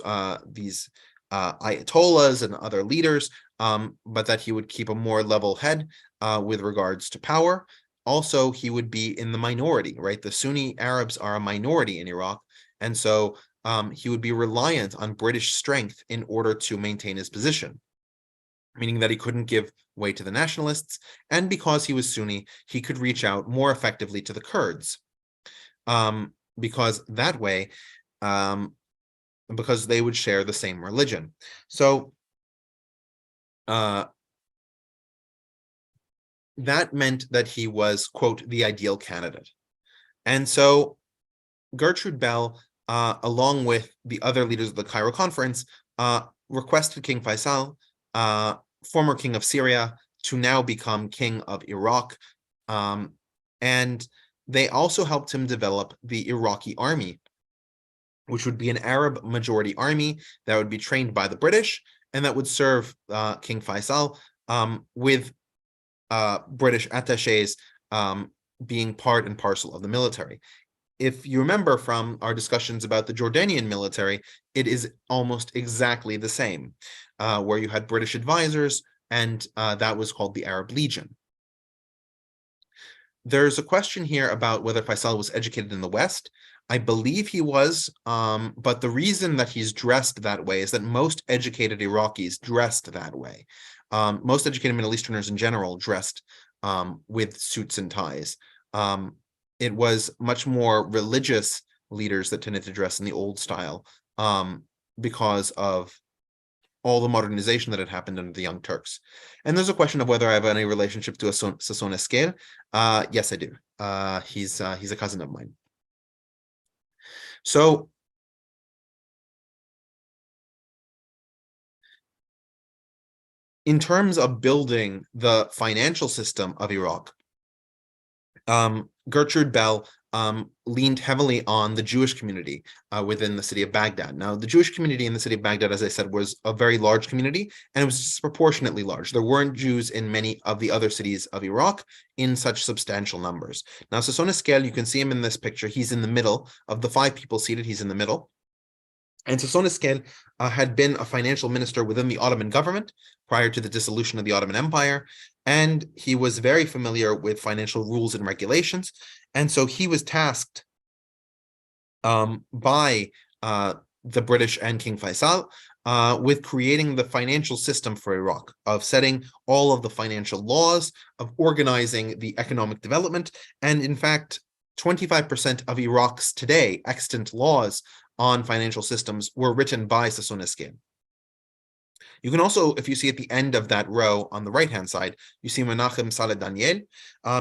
ayatollahs and other leaders, but that he would keep a more level head with regards to power. Also, he would be in the minority, right? The Sunni Arabs are a minority in Iraq, and so he would be reliant on British strength in order to maintain his position, meaning that he couldn't give way to the nationalists, and because he was Sunni, he could reach out more effectively to the Kurds, because that way, because they would share the same religion. So that meant that he was, quote, the ideal candidate. And so Gertrude Bell, along with the other leaders of the Cairo Conference, requested King Faisal, former king of Syria, to now become king of Iraq. And they also helped him develop the Iraqi army, which would be an Arab majority army that would be trained by the British and that would serve King Faisal, with British attachés being part and parcel of the military. if you remember from our discussions about the Jordanian military, it is almost exactly the same, where you had British advisors, and that was called the Arab Legion. There's a question here about whether Faisal was educated in the West. I believe he was, but the reason that he's dressed that way is that most educated Iraqis dressed that way. Most educated Middle Easterners in general dressed with suits and ties. It was much more religious leaders that tended to dress in the old style because of all the modernization that had happened under the Young Turks. And there's a question of whether I have any relationship to Sasson Esquer. Yes, I do. He's a cousin of mine. So in terms of building the financial system of Iraq, Gertrude Bell leaned heavily on the Jewish community within the city of Baghdad. Now, the Jewish community in the city of Baghdad, as I said, was a very large community, and it was disproportionately large. There weren't Jews in many of the other cities of Iraq in such substantial numbers. Now, Sasson Esquel, you can see him in this picture. He's in the middle of the 5 people seated. He's in the middle. And Sasson Esquel had been a financial minister within the Ottoman government prior to the dissolution of the Ottoman Empire, and he was very familiar with financial rules and regulations. And so he was tasked by the British and King Faisal with creating the financial system for Iraq, of setting all of the financial laws, of organizing the economic development. And in fact, 25% of Iraq's today extant laws on financial systems were written by Sasson Esquel. You can also, if you see at the end of that row on the right-hand side, you see Menachem Saleh Daniel.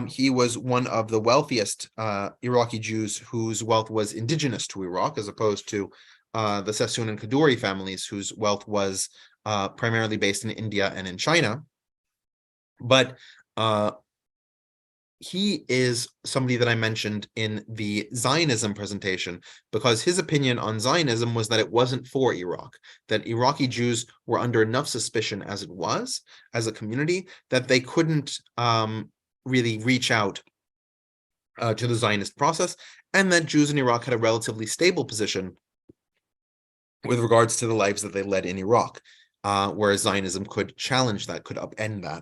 He was one of the wealthiest Iraqi Jews whose wealth was indigenous to Iraq, as opposed to the Sassoon and Kaduri families, whose wealth was primarily based in India and in China. But he is somebody that I mentioned in the Zionism presentation, because his opinion on Zionism was that it wasn't for Iraq, that Iraqi Jews were under enough suspicion as it was, as a community, that they couldn't really reach out to the Zionist process, and that Jews in Iraq had a relatively stable position with regards to the lives that they led in Iraq, whereas Zionism could challenge that, could upend that.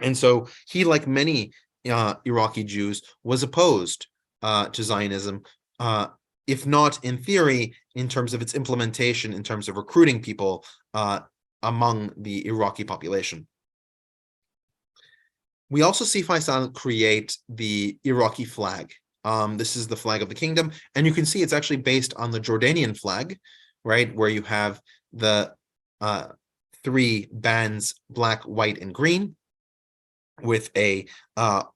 And so he, like many Iraqi Jews, was opposed to Zionism, if not in theory, in terms of its implementation, in terms of recruiting people among the Iraqi population. We also see Faisal create the Iraqi flag. This is the flag of the kingdom, and you can see it's actually based on the Jordanian flag, right, where you have the 3 bands, black, white, and green, with a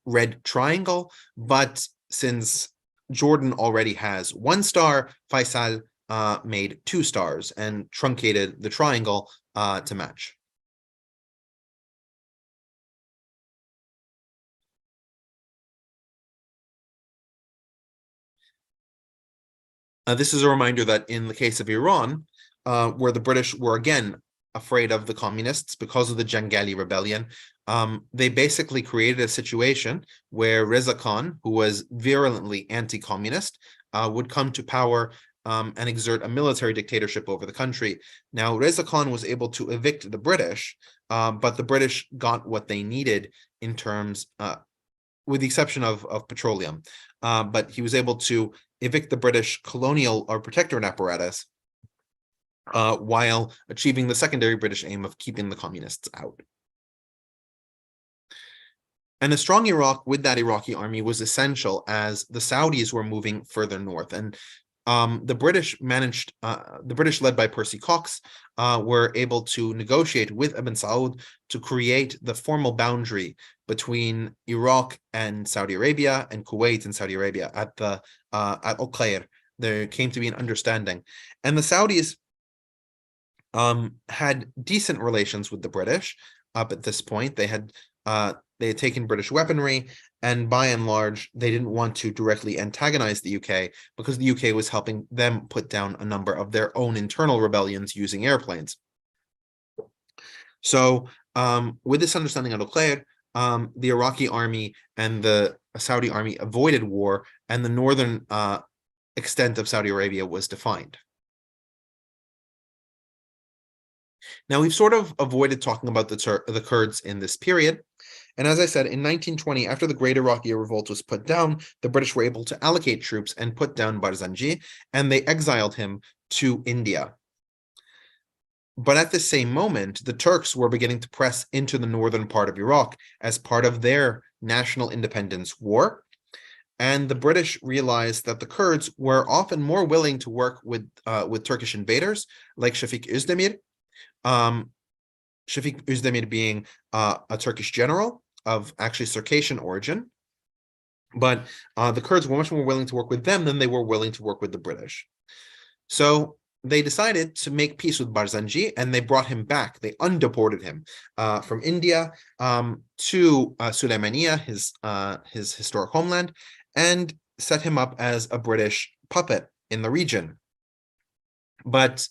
red triangle. But since Jordan already has 1 star, Faisal made 2 stars and truncated the triangle to match. This is a reminder that in the case of Iran, where the British were again afraid of the communists because of the Jangali rebellion, they basically created a situation where Reza Khan, who was virulently anti-communist, would come to power and exert a military dictatorship over the country. Now, Reza Khan was able to evict the British, but the British got what they needed in terms, with the exception of petroleum, but he was able to evict the British colonial or protectorate apparatus while achieving the secondary British aim of keeping the communists out. And a strong Iraq with that Iraqi army was essential, as the Saudis were moving further north. And the British led by Percy Cox, were able to negotiate with Ibn Saud to create the formal boundary between Iraq and Saudi Arabia, and Kuwait and Saudi Arabia at Al-Qair. There came to be an understanding. And the Saudis had decent relations with the British up at this point. They had taken British weaponry, and by and large, they didn't want to directly antagonize the UK, because the UK was helping them put down a number of their own internal rebellions using airplanes. So with this understanding of Al-Qair, the Iraqi army and the Saudi army avoided war, and the northern extent of Saudi Arabia was defined. Now, we've sort of avoided talking about the Kurds in this period. And as I said, in 1920, after the Great Iraqi Revolt was put down, the British were able to allocate troops and put down Barzanji, and they exiled him to India. But at the same moment, the Turks were beginning to press into the northern part of Iraq as part of their national independence war. And the British realized that the Kurds were often more willing to work with Turkish invaders like Shafiq Özdemir, Shafiq Özdemir being a Turkish general of actually Circassian origin. But the Kurds were much more willing to work with them than they were willing to work with the British. So they decided to make peace with Barzanji, and they brought him back. They undeported him from India to Sulaimania, his historic homeland, and set him up as a British puppet in the region. But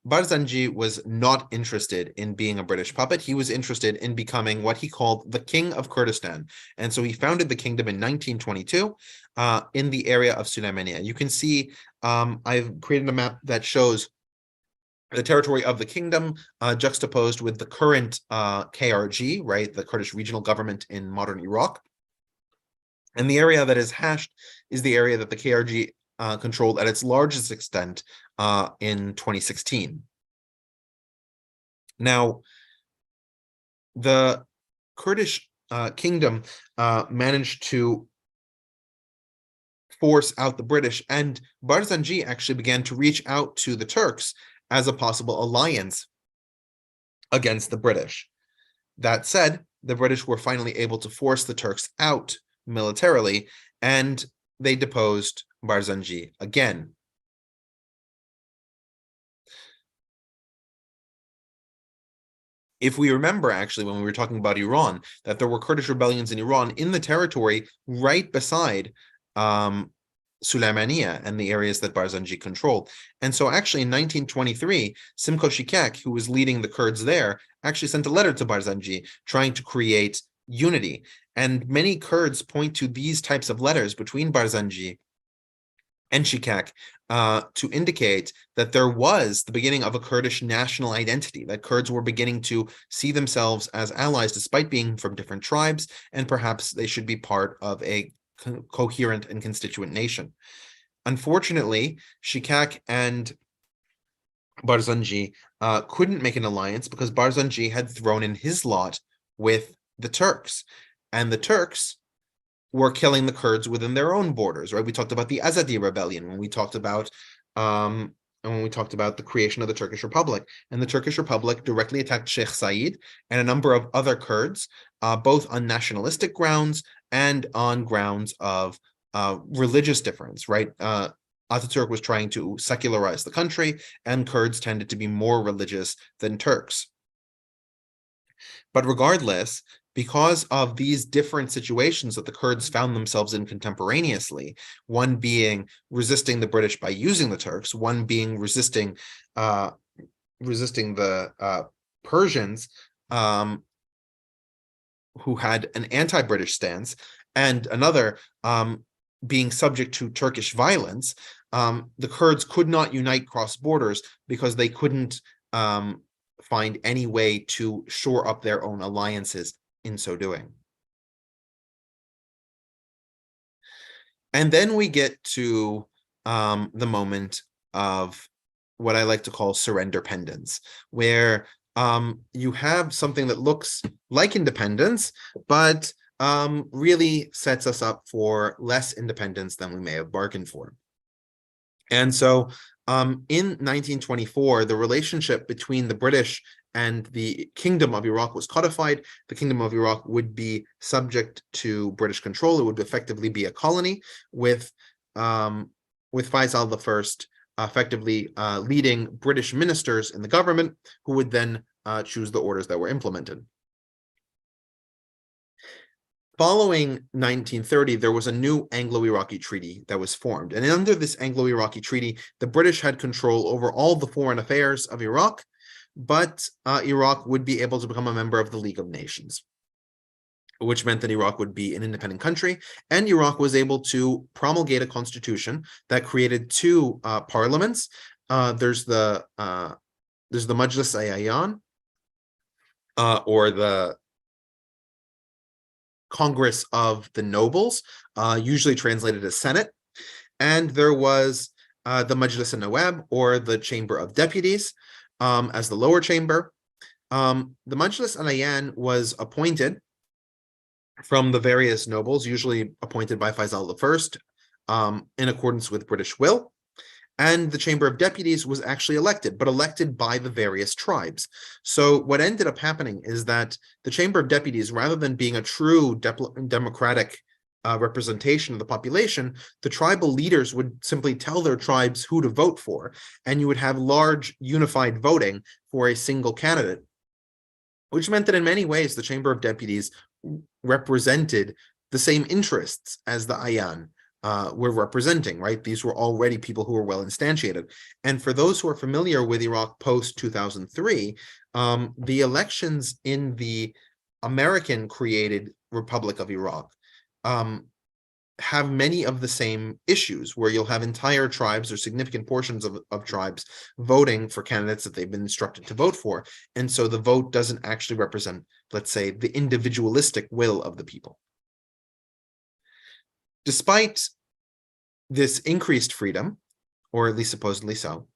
Barzanji was not interested in being a British puppet. He was interested in becoming what he called the King of Kurdistan. And so he founded the kingdom in 1922 in the area of Sulaimania. You can see I've created a map that shows the territory of the kingdom juxtaposed with the current KRG, right, the Kurdish regional government in modern Iraq. And the area that is hashed is the area that the KRG controlled at its largest extent in 2016. Now, the Kurdish kingdom managed to force out the British, and Barzanji actually began to reach out to the Turks as a possible alliance against the British. That said, the British were finally able to force the Turks out militarily, and they deposed Barzanji again. If we remember, actually, when we were talking about Iran, that there were Kurdish rebellions in Iran in the territory right beside Sulaimania and the areas that Barzanji controlled. And so actually in 1923, Simko Shikek, who was leading the Kurds there, actually sent a letter to Barzanji trying to create unity. And many Kurds point to these types of letters between Barzanji and Shikek to indicate that there was the beginning of a Kurdish national identity, that Kurds were beginning to see themselves as allies despite being from different tribes, and perhaps they should be part of a coherent and constituent nation. Unfortunately, Shikek and Barzanji couldn't make an alliance because Barzanji had thrown in his lot with the Turks, and the Turks were killing the Kurds within their own borders, right? We talked about the Azadi rebellion when we talked about the creation of the Turkish Republic. And the Turkish Republic directly attacked Sheikh Said and a number of other Kurds, both on nationalistic grounds and on grounds of religious difference, right? Ataturk was trying to secularize the country, and Kurds tended to be more religious than Turks. But regardless, because of these different situations that the Kurds found themselves in contemporaneously, one being resisting the British by using the Turks, one being resisting the Persians, who had an anti-British stance, and another being subject to Turkish violence, the Kurds could not unite cross borders because they couldn't find any way to shore up their own alliances in so doing. And then we get to the moment of what I like to call surrender pendants, where you have something that looks like independence, but really sets us up for less independence than we may have bargained for. And so in 1924, the relationship between the British and the Kingdom of Iraq was codified. The Kingdom of Iraq would be subject to British control. It would effectively be a colony with Faisal I effectively leading British ministers in the government, who would then choose the orders that were implemented. Following 1930, there was a new Anglo-Iraqi treaty that was formed. And under this Anglo-Iraqi treaty, the British had control over all the foreign affairs of Iraq, but Iraq would be able to become a member of the League of Nations. which meant that Iraq would be an independent country, and Iraq was able to promulgate a constitution that created two parliaments. There's the Majlis-e-Ayan, or the Congress of the Nobles, usually translated as Senate, and there was the Majlis-e-Nawab, or the Chamber of Deputies, as the lower chamber. The Majlis-e-Ayan was appointed from the various nobles, usually appointed by Faisal I, in accordance with British will. And the Chamber of Deputies was actually elected, but elected by the various tribes. So what ended up happening is that the Chamber of Deputies, rather than being a true democratic representation of the population, the tribal leaders would simply tell their tribes who to vote for, and you would have large unified voting for a single candidate, which meant that in many ways the Chamber of Deputies represented the same interests as the Ayan were representing, right? These were already people who were well instantiated. And for those who are familiar with Iraq post-2003, the elections in the American-created Republic of Iraq have many of the same issues, where you'll have entire tribes or significant portions of tribes voting for candidates that they've been instructed to vote for. And so the vote doesn't actually represent, let's say, the individualistic will of the people. Despite this increased freedom, or at least supposedly so,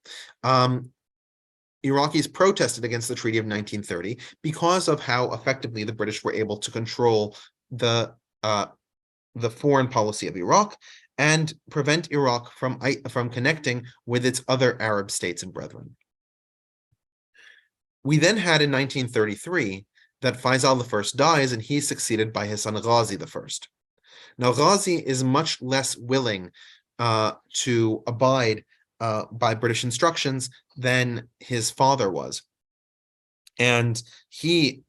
Iraqis protested against the Treaty of 1930 because of how effectively the British were able to control the foreign policy of Iraq and prevent Iraq from connecting with its other Arab states and brethren. We then had in 1933 that Faisal I dies, and he's succeeded by his son Ghazi I. Now, Ghazi is much less willing to abide by British instructions than his father was. And he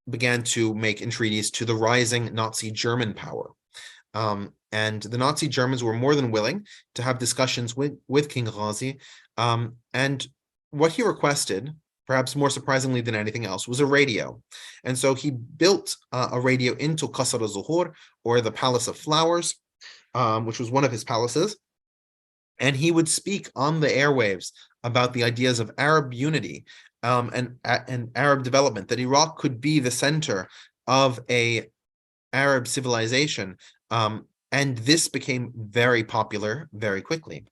began to make entreaties to the rising Nazi German power. And the Nazi Germans were more than willing to have discussions with King Ghazi. And what he requested, perhaps more surprisingly than anything else, was a radio. And so he built a radio into Qasr al-Zuhur, or the Palace of Flowers, which was one of his palaces. And he would speak on the airwaves about the ideas of Arab unity and Arab development, that Iraq could be the center of a Arab civilization. And this became very popular very quickly.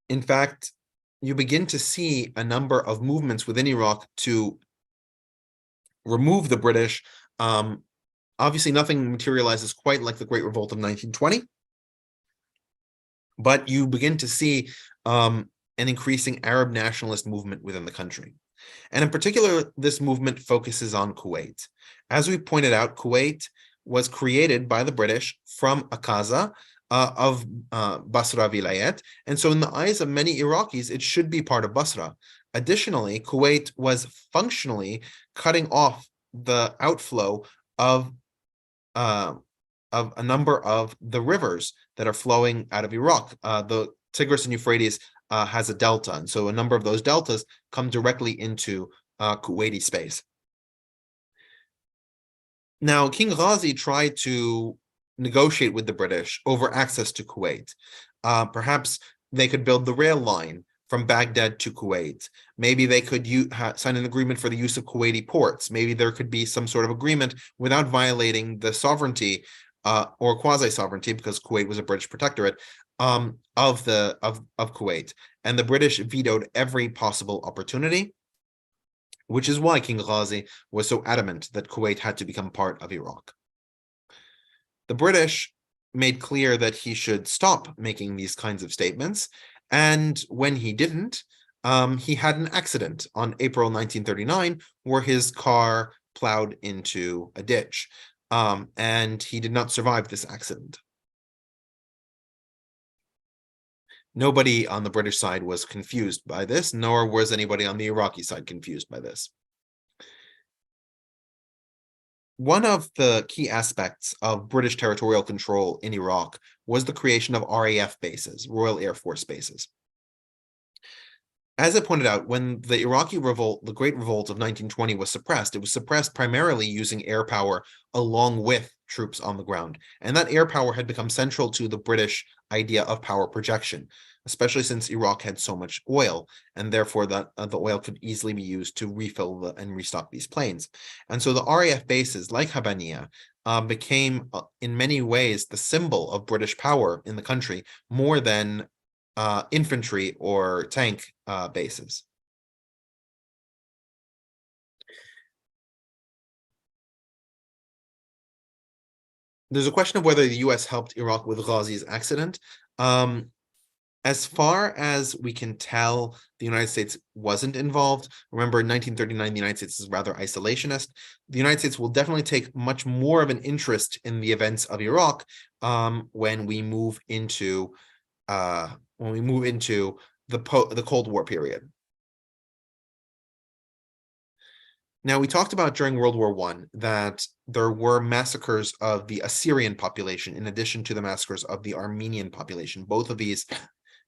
In fact, you begin to see a number of movements within Iraq to remove the British. Obviously, nothing materializes quite like the Great Revolt of 1920, but you begin to see an increasing Arab nationalist movement within the country. And in particular, this movement focuses on Kuwait. As we pointed out, Kuwait was created by the British from Akaza of Basra Vilayet. And so in the eyes of many Iraqis, it should be part of Basra. Additionally, Kuwait was functionally cutting off the outflow of a number of the rivers that are flowing out of Iraq. The Tigris and Euphrates has a delta, and so a number of those deltas come directly into Kuwaiti space. Now, King Ghazi tried to negotiate with the British over access to Kuwait. Perhaps they could build the rail line from Baghdad to Kuwait. Maybe they could sign an agreement for the use of Kuwaiti ports. Maybe there could be some sort of agreement without violating the sovereignty or quasi-sovereignty, because Kuwait was a British protectorate, of Kuwait. And the British vetoed every possible opportunity, which is why King Ghazi was so adamant that Kuwait had to become part of Iraq. The British made clear that he should stop making these kinds of statements, and when he didn't, he had an accident on April 1939 where his car plowed into a ditch, and he did not survive this accident. Nobody on the British side was confused by this, nor was anybody on the Iraqi side confused by this. One of the key aspects of British territorial control in Iraq was the creation of RAF bases, Royal Air Force bases. As I pointed out, when the Iraqi Revolt, the Great Revolt of 1920 was suppressed, it was suppressed primarily using air power along with troops on the ground. And that air power had become central to the British idea of power projection, especially since Iraq had so much oil, and therefore the oil could easily be used to refill and restock these planes. And so the RAF bases, like Habaniya, became, in many ways, the symbol of British power in the country, more than infantry or tank bases. There's a question of whether the US helped Iraq with Ghazi's accident. As far as we can tell, the United States wasn't involved. Remember, in 1939, the United States is rather isolationist. The United States will definitely take much more of an interest in the events of Iraq when we move into the Cold War period. Now, we talked about during World War I that there were massacres of the Assyrian population in addition to the massacres of the Armenian population, both of these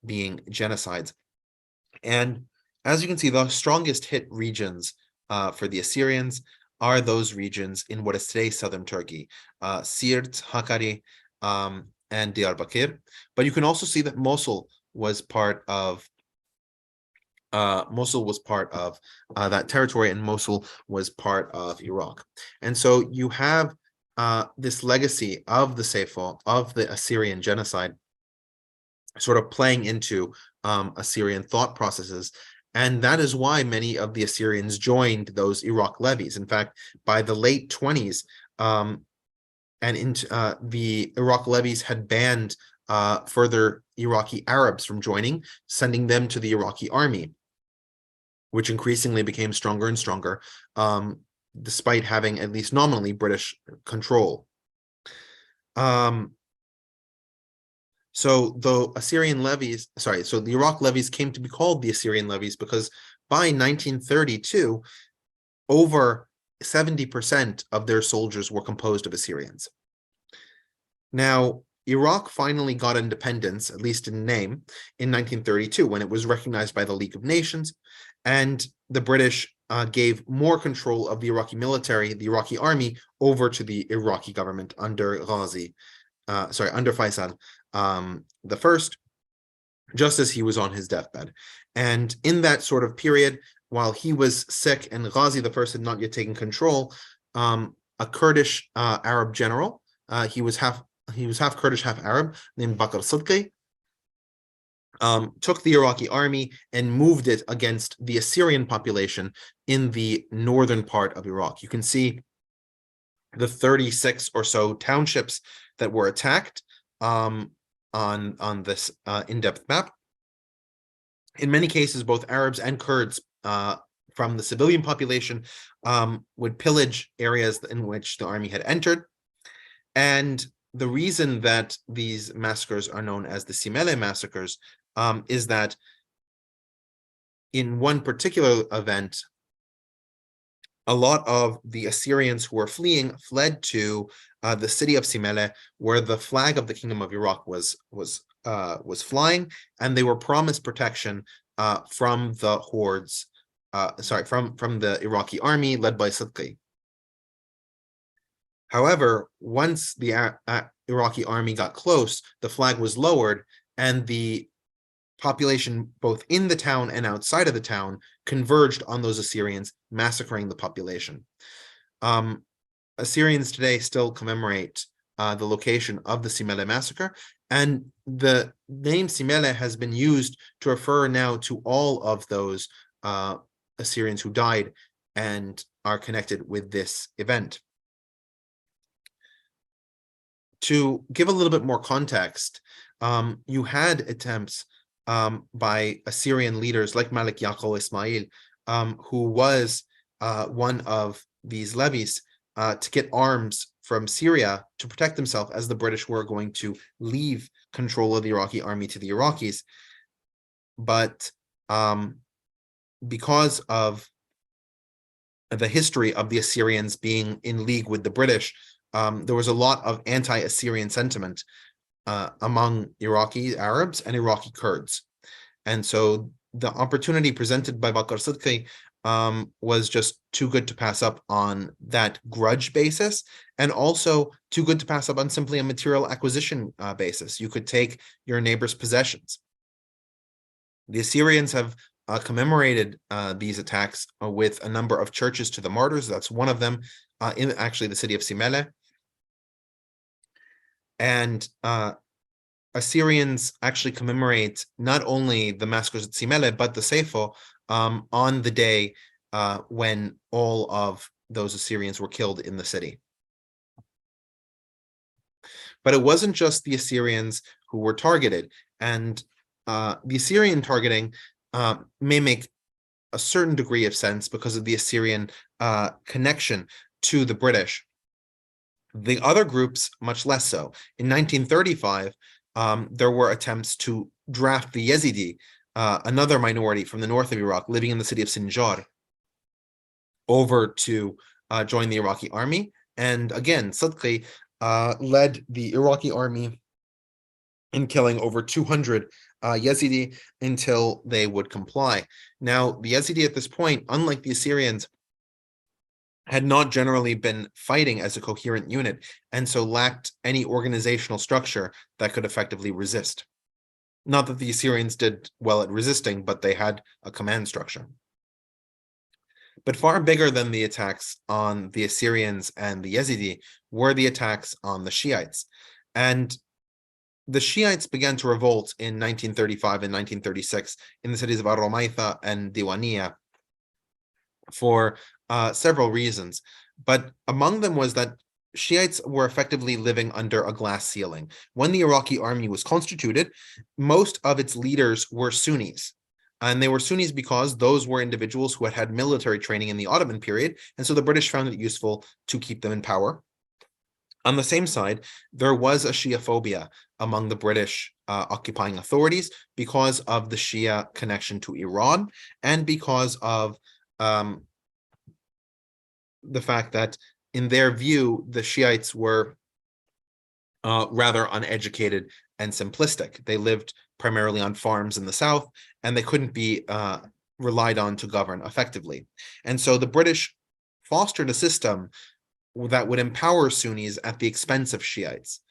being genocides. And as you can see, the strongest hit regions for the Assyrians are those regions in what is today southern Turkey, Siirt, Hakkari, and Diyarbakir. But you can also see that Mosul was part of that territory, and Mosul was part of Iraq. And so you have this legacy of the Saifo, of the Assyrian genocide, sort of playing into Assyrian thought processes. And that is why many of the Assyrians joined those Iraq levies. In fact, by the late 20s, the Iraq levies had banned further Iraqi Arabs from joining, sending them to the Iraqi army, which increasingly became stronger and stronger, despite having at least nominally British control. So the Iraq levies came to be called the Assyrian levies because by 1932, over 70% of their soldiers were composed of Assyrians. Now, Iraq finally got independence, at least in name, in 1932, when it was recognized by the League of Nations, and the British gave more control of the Iraqi military, the Iraqi army, over to the Iraqi government under Faisal the first, just as he was on his deathbed. And in that sort of period, while he was sick and Ghazi the first had not yet taken control, a Kurdish Arab general, he was half Kurdish, half Arab, named Bakr Sidqi, took the Iraqi army and moved it against the Assyrian population in the northern part of Iraq. You can see the 36 or so townships that were attacked on this in-depth map. In many cases, both Arabs and Kurds from the civilian population would pillage areas in which the army had entered. And the reason that these massacres are known as the Simele massacres is that in one particular event, a lot of the Assyrians who were fleeing fled to the city of Simele, where the flag of the Kingdom of Iraq was flying, and they were promised protection from the hordes, from the Iraqi army led by Sidqi. However, once the Iraqi army got close, the flag was lowered, and the population, both in the town and outside of the town, converged on those Assyrians, massacring the population. Assyrians today still commemorate the location of the Simele massacre, and the name Simele has been used to refer now to all of those Assyrians who died and are connected with this event. To give a little bit more context, you had attempts by Assyrian leaders like Malik Yaqub Ismail, who was one of these levies, to get arms from Syria to protect themselves as the British were going to leave control of the Iraqi army to the Iraqis. But because of the history of the Assyrians being in league with the British, there was a lot of anti-Assyrian sentiment among Iraqi Arabs and Iraqi Kurds. And so the opportunity presented by Bakr Siddiqui was just too good to pass up on that grudge basis, and also too good to pass up on simply a material acquisition basis. You could take your neighbor's possessions. The Assyrians have commemorated these attacks with a number of churches to the martyrs. That's one of them in actually the city of Simele. And Assyrians actually commemorate not only the massacres at Simele, but the Seifo on the day when all of those Assyrians were killed in the city. But it wasn't just the Assyrians who were targeted, and the Assyrian targeting may make a certain degree of sense because of the Assyrian connection to the British. The other groups, much less so. In 1935, there were attempts to draft the Yazidi, another minority from the north of Iraq, living in the city of Sinjar, over to join the Iraqi army. And again, Siddiqui led the Iraqi army in killing over 200 Yazidi until they would comply. Now, the Yazidi at this point, unlike the Assyrians, had not generally been fighting as a coherent unit, and so lacked any organizational structure that could effectively resist. Not that the Assyrians did well at resisting, but they had a command structure. But far bigger than the attacks on the Assyrians and the Yazidi were the attacks on the Shiites. And the Shiites began to revolt in 1935 and 1936 in the cities of Ar-Rumaytha and Diwaniyah for several reasons. But among them was that Shiites were effectively living under a glass ceiling. When the Iraqi army was constituted, most of its leaders were Sunnis. And they were Sunnis because those were individuals who had had military training in the Ottoman period, and so the British found it useful to keep them in power. On the same side, there was a Shia phobia among the British occupying authorities because of the Shia connection to Iran, and because of the fact that, in their view, the Shiites were rather uneducated and simplistic. They lived primarily on farms in the south, and they couldn't be relied on to govern effectively. And so the British fostered a system that would empower Sunnis at the expense of Shiites.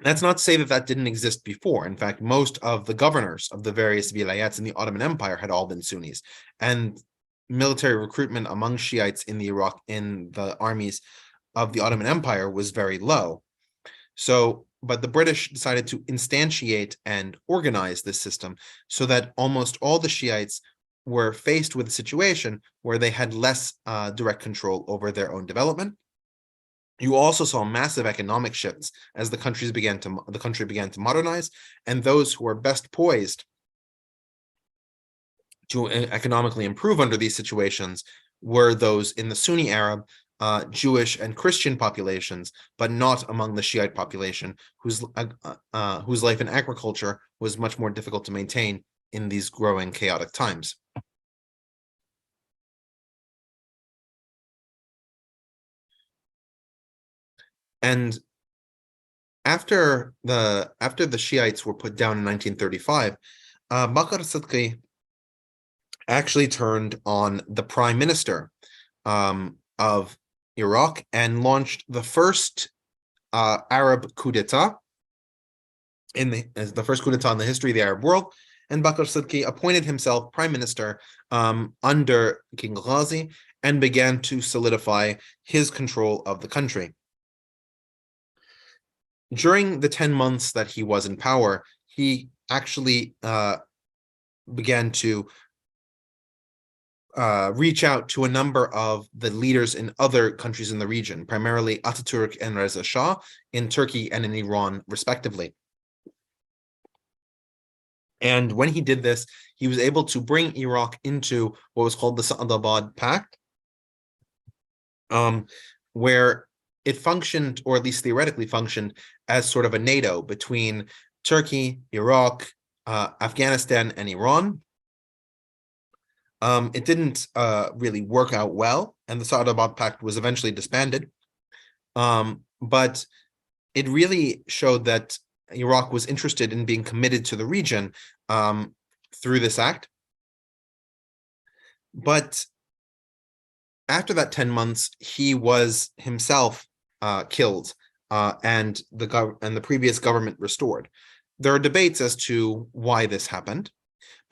That's not to say that that didn't exist before. In fact, most of the governors of the various vilayats in the Ottoman Empire had all been Sunnis, and military recruitment among Shiites in the armies of the Ottoman Empire was very low. So, but the British decided to instantiate and organize this system so that almost all the Shiites were faced with a situation where they had less direct control over their own development. You also saw massive economic shifts as the country began to modernize, and those who were best poised to economically improve under these situations were those in the Sunni Arab, Jewish, and Christian populations, but not among the Shiite population, whose life in agriculture was much more difficult to maintain in these growing chaotic times. And after the Shiites were put down in 1935, Bakr Siddiqui actually turned on the prime minister of Iraq and launched the first Arab coup d'etat the first coup d'etat in the history of the Arab world. And Bakr Siddiqui appointed himself prime minister under King Ghazi and began to solidify his control of the country. During the 10 months that he was in power, he actually began to reach out to a number of the leaders in other countries in the region, primarily Ataturk and Reza Shah in Turkey and in Iran, respectively. And when he did this, he was able to bring Iraq into what was called the Sa'adabad Pact, where it functioned, or at least theoretically functioned, as sort of a NATO between Turkey, Iraq, Afghanistan, and Iran. It didn't really work out well, and the Sa'adabad Pact was eventually disbanded. But it really showed that Iraq was interested in being committed to the region, through this act. But after that 10 months, he was himself killed, and the previous government restored. There are debates as to why this happened.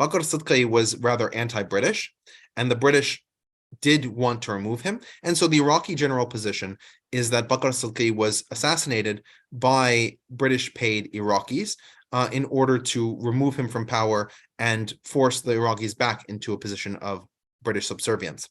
Bakr Sidqi was rather anti-British, and the British did want to remove him. And so the Iraqi general position is that Bakr Sidqi was assassinated by British-paid Iraqis in order to remove him from power and force the Iraqis back into a position of British subservience.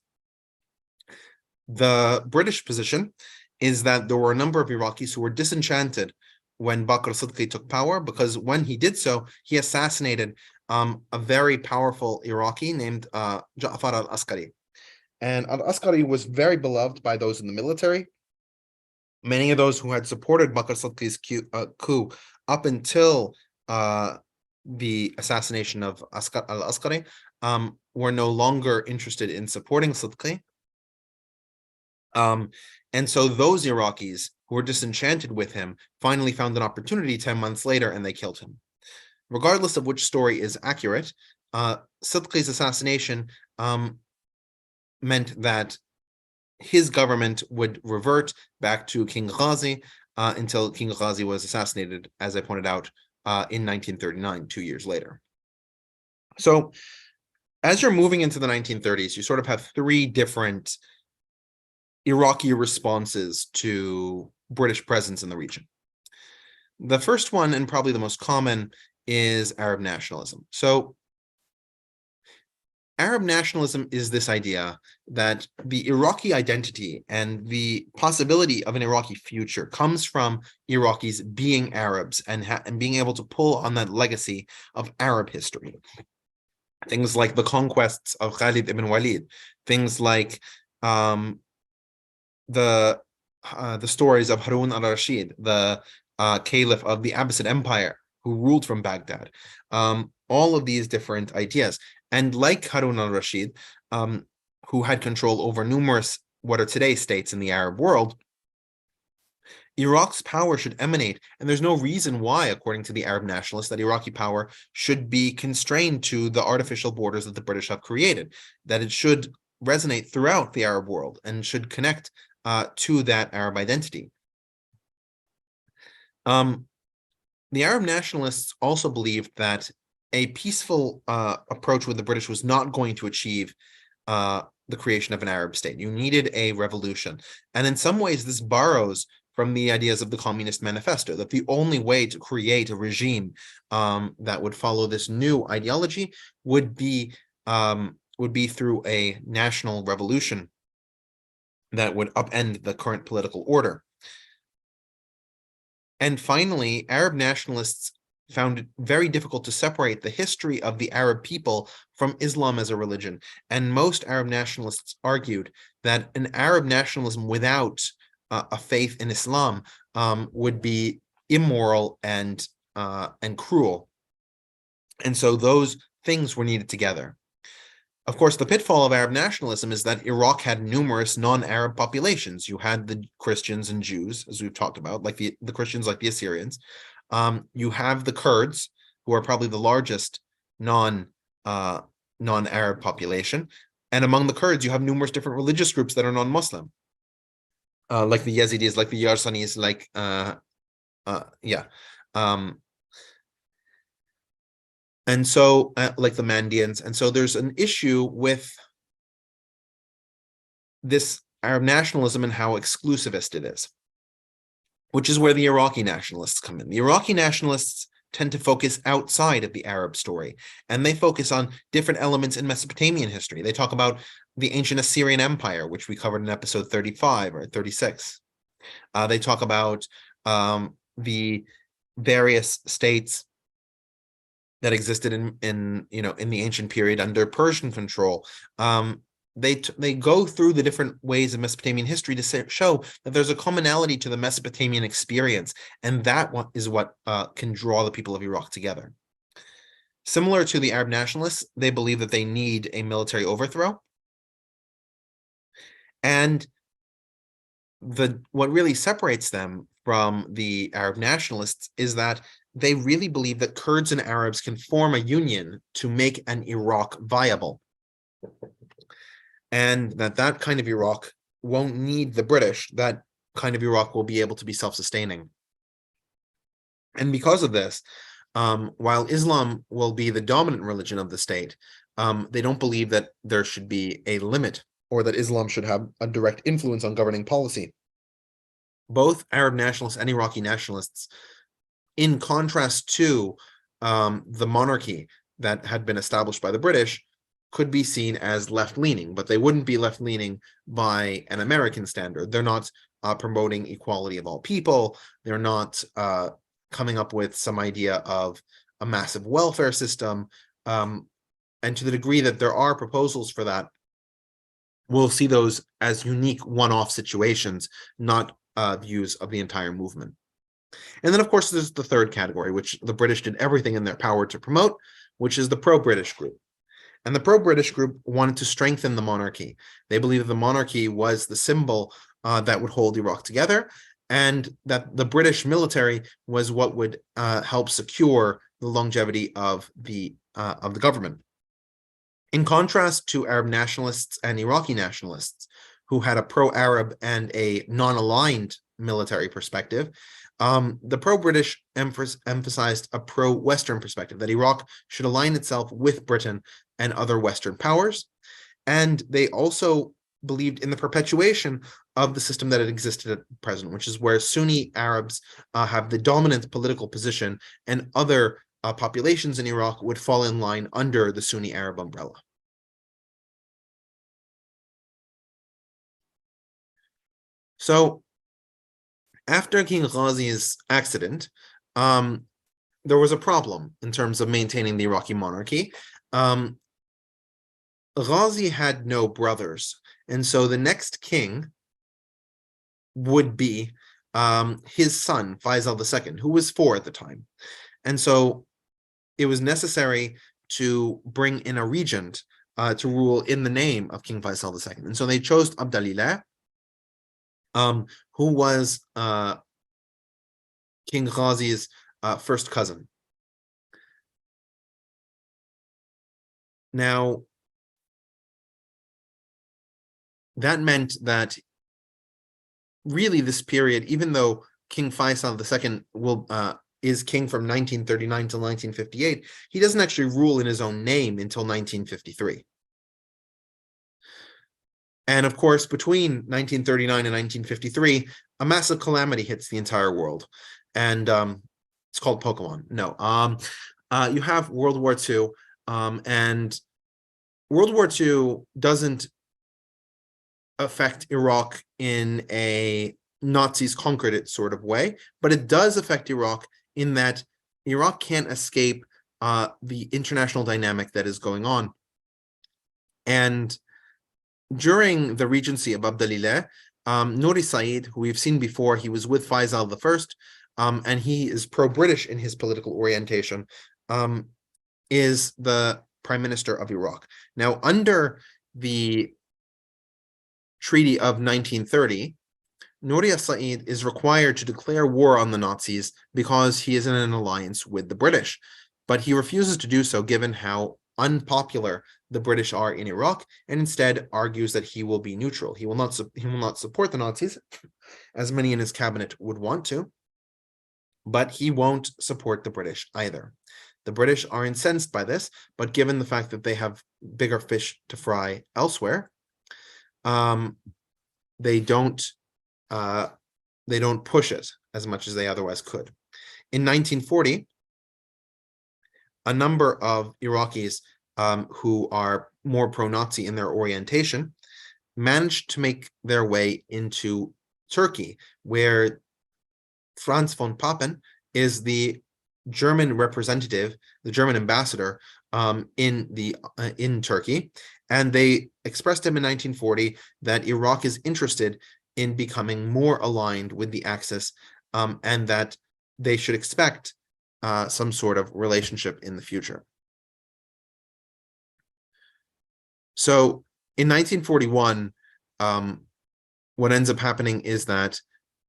The British position is that there were a number of Iraqis who were disenchanted when Bakr Sidqi took power, because when he did so, he assassinated a very powerful Iraqi named Ja'far al-Askari. And al-Askari was very beloved by those in the military. Many of those who had supported Bakr Sidqi's coup up until the assassination of al-Askari were no longer interested in supporting Sidqi. And so those Iraqis who were disenchanted with him finally found an opportunity 10 months later, and they killed him. Regardless of which story is accurate, Sidqi's assassination meant that his government would revert back to King Ghazi until King Ghazi was assassinated, as I pointed out, in 1939, 2 years later. So as you're moving into the 1930s, you sort of have three different Iraqi responses to British presence in the region. The first one, and probably the most common, is Arab nationalism. So Arab nationalism is this idea that the Iraqi identity and the possibility of an Iraqi future comes from Iraqis being Arabs and being able to pull on that legacy of Arab history. Things like the conquests of Khalid ibn Walid, things like the stories of Harun al-Rashid, the caliph of the Abbasid Empire, who ruled from Baghdad. All of these different ideas. And like Harun al-Rashid, who had control over numerous what are today states in the Arab world, Iraq's power should emanate, and there's no reason why, according to the Arab nationalists, that Iraqi power should be constrained to the artificial borders that the British have created, that it should resonate throughout the Arab world and should connect to that Arab identity. The Arab nationalists also believed that a peaceful approach with the British was not going to achieve the creation of an Arab state. You needed a revolution. And in some ways, this borrows from the ideas of the Communist Manifesto, that the only way to create a regime that would follow this new ideology would be through a national revolution that would upend the current political order. And finally, Arab nationalists found it very difficult to separate the history of the Arab people from Islam as a religion. And most Arab nationalists argued that an Arab nationalism without a faith in Islam would be immoral and cruel. And so those things were needed together. Of course, the pitfall of Arab nationalism is that Iraq had numerous non-Arab populations. You had the Christians and Jews, as we've talked about, like the Christians, like the Assyrians. You have the Kurds, who are probably the largest non-Arab population. And among the Kurds, you have numerous different religious groups that are non-Muslim, like the Yazidis, like the Yarsanis, like and so like the Mandians. And so there's an issue with this Arab nationalism and how exclusivist it is, which is where the Iraqi nationalists come in. The Iraqi nationalists tend to focus outside of the Arab story, and they focus on different elements in Mesopotamian history. They talk about the ancient Assyrian Empire, which we covered in episode 35 or 36. They talk about the various states that existed in the ancient period under Persian control. They go through the different ways of Mesopotamian history to show that there's a commonality to the Mesopotamian experience, and that is what can draw the people of Iraq together. Similar to the Arab nationalists, they believe that they need a military overthrow. And what really separates them from the Arab nationalists is that they really believe that Kurds and Arabs can form a union to make an Iraq viable, and that kind of Iraq won't need the British. That kind of Iraq will be able to be self-sustaining. And because of this, while Islam will be the dominant religion of the state, they don't believe that there should be a limit or that Islam should have a direct influence on governing policy. Both Arab nationalists and Iraqi nationalists, in contrast to the monarchy that had been established by the British, could be seen as left-leaning, but they wouldn't be left-leaning by an American standard. They're not promoting equality of all people. They're not coming up with some idea of a massive welfare system. And to the degree that there are proposals for that, we'll see those as unique one-off situations, not views of the entire movement. And then, of course, there's the third category, which the British did everything in their power to promote, which is the pro-British group. And the pro-British group wanted to strengthen the monarchy. They believed that the monarchy was the symbol that would hold Iraq together, and that the British military was what would help secure the longevity of the government. In contrast to Arab nationalists and Iraqi nationalists, who had a pro-Arab and a non-aligned military perspective, the pro-British emphasized a pro-Western perspective, that Iraq should align itself with Britain and other Western powers. And they also believed in the perpetuation of the system that had existed at present, which is where Sunni Arabs have the dominant political position, and other populations in Iraq would fall in line under the Sunni Arab umbrella. So after King Ghazi's accident, there was a problem in terms of maintaining the Iraqi monarchy. Ghazi had no brothers, and so the next king would be his son, Faisal II, who was 4 at the time. And so it was necessary to bring in a regent to rule in the name of King Faisal II. And so they chose Abdalillah, who was King Ghazi's first cousin. Now, that meant that really this period, even though King Faisal II is king from 1939 to 1958, he doesn't actually rule in his own name until 1953. And of course, between 1939 and 1953, a massive calamity hits the entire world. And it's called Pokemon. No. You have World War II, and World War II doesn't affect Iraq in a Nazis conquered it sort of way, but it does affect Iraq in that Iraq can't escape the international dynamic that is going on. And during the regency of Abdalillah, Nuri Said, who we've seen before, he was with Faisal I, and he is pro-British in his political orientation, is the prime minister of Iraq. Now, under the Treaty of 1930, Nuri Said is required to declare war on the Nazis because he is in an alliance with the British, but he refuses to do so given how unpopular the British are in Iraq, and instead argues that he will be neutral. He will not support the Nazis, as many in his cabinet would want to, but he won't support the British either. The British are incensed by this, but given the fact that they have bigger fish to fry elsewhere, they don't push it as much as they otherwise could. In 1940, a number of Iraqis who are more pro-Nazi in their orientation managed to make their way into Turkey, where Franz von Papen is the German representative, the German ambassador in Turkey, and they expressed him in 1940 that Iraq is interested in becoming more aligned with the Axis, and that they should expect some sort of relationship in the future. So in 1941, what ends up happening is that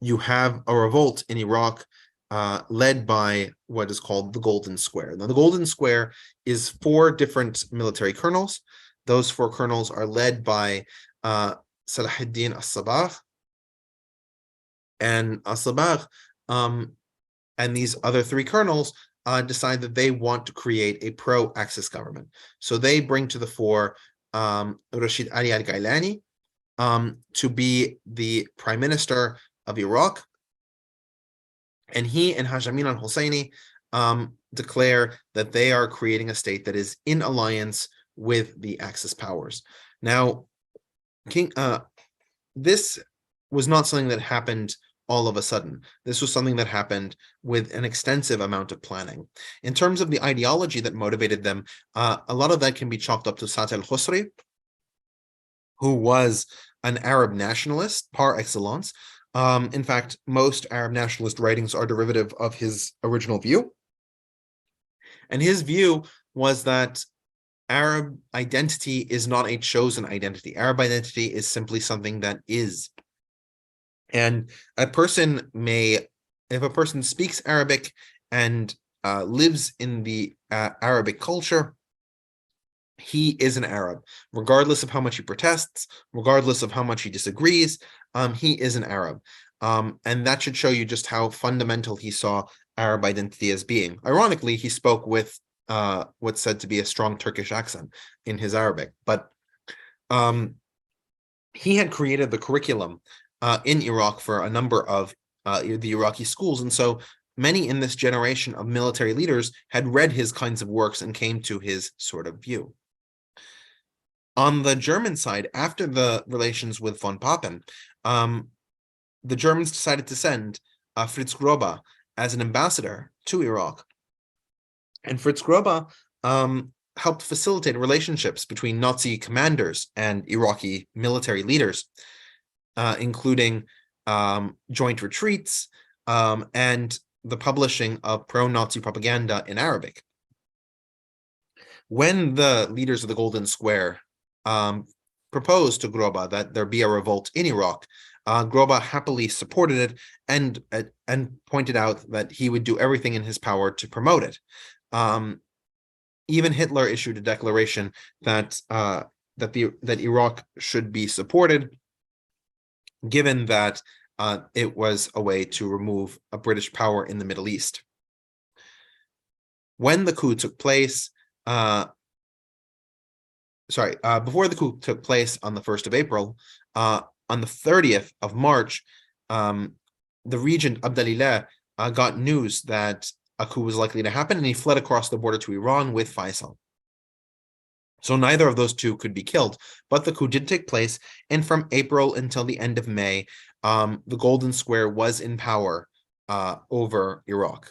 you have a revolt in Iraq led by what is called the Golden Square. Now, the Golden Square is 4 different military colonels. Those 4 colonels are led by Salahuddin al-Sabah, and al-Sabah and these other 3 colonels decide that they want to create a pro-Axis government. So they bring to the fore Rashid Ali al-Gailani to be the prime minister of Iraq. And he and Haj Amin al-Husseini declare that they are creating a state that is in alliance with the Axis powers. Now, this was not something that happened all of a sudden. This was something that happened with an extensive amount of planning. In terms of the ideology that motivated them, a lot of that can be chalked up to Sa'd al-Khusri, who was an Arab nationalist par excellence. In fact, most Arab nationalist writings are derivative of his original view. And his view was that Arab identity is not a chosen identity. Arab identity is simply something that is. And a person may, if a person speaks Arabic and lives in the Arabic culture, he is an Arab, regardless of how much he protests, regardless of how much he disagrees. He is an Arab. And that should show you just how fundamental he saw Arab identity as being. Ironically, he spoke with what's said to be a strong Turkish accent in his Arabic, but he had created the curriculum in Iraq for a number of the Iraqi schools. And so many in this generation of military leaders had read his kinds of works and came to his sort of view. On the German side, after the relations with von Papen, the Germans decided to send Fritz Grobe as an ambassador to Iraq. And Fritz Grobe helped facilitate relationships between Nazi commanders and Iraqi military leaders, including joint retreats and the publishing of pro-Nazi propaganda in Arabic. When the leaders of the Golden Square proposed to Grobe that there be a revolt in Iraq, Grobe happily supported it and pointed out that he would do everything in his power to promote it. Even Hitler issued a declaration that Iraq should be supported, given that it was a way to remove a British power in the Middle East. When the coup took place, before the coup took place on the 1st of April, on the 30th of March, the regent Abdalillah got news that a coup was likely to happen, and he fled across the border to Iran with Faisal. So neither of those two could be killed, but the coup did take place, and from April until the end of May, the Golden Square was in power over Iraq.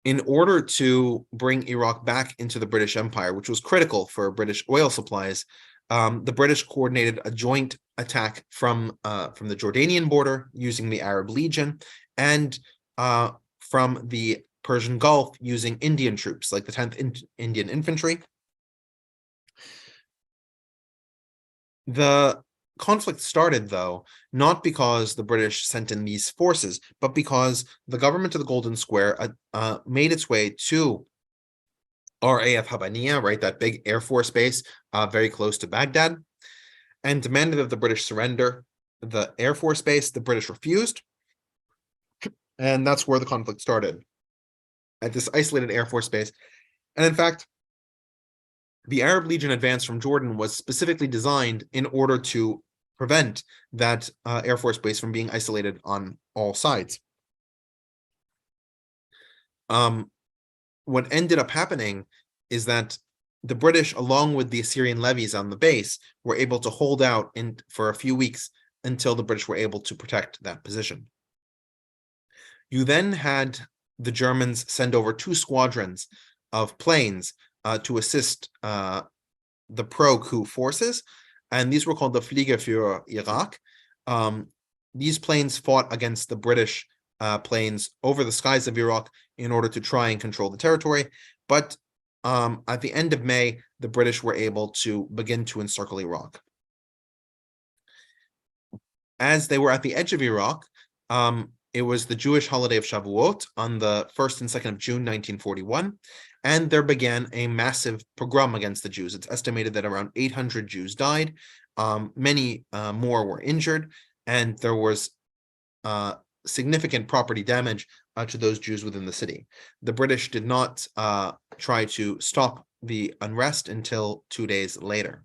In order to bring Iraq back into the British Empire, which was critical for British oil supplies, the British coordinated a joint attack from the Jordanian border using the Arab Legion, and from the Persian Gulf using Indian troops like the 10th Indian Infantry. The conflict started, though, not because the British sent in these forces, but because the government of the Golden Square made its way to RAF Habaniya, right, that big Air Force base very close to Baghdad, and demanded that the British surrender the Air Force base. The British refused, and that's where the conflict started, at this isolated Air Force base. And in fact, the Arab Legion advance from Jordan was specifically designed in order to prevent that Air Force base from being isolated on all sides. What ended up happening is that the British, along with the Assyrian levies on the base, were able to hold out for a few weeks until the British were able to protect that position. You then had the Germans send over 2 squadrons of planes to assist the pro-coup forces, and these were called the Flieger für Irak. These planes fought against the British planes over the skies of Iraq in order to try and control the territory, but at the end of May, the British were able to begin to encircle Iraq. as they were at the edge of Iraq, it was the Jewish holiday of Shavuot on the 1st and 2nd of June, 1941, and there began a massive pogrom against the Jews. It's estimated that around 800 Jews died, many more were injured, and there was significant property damage to those Jews within the city. The British did not try to stop the unrest until 2 days later.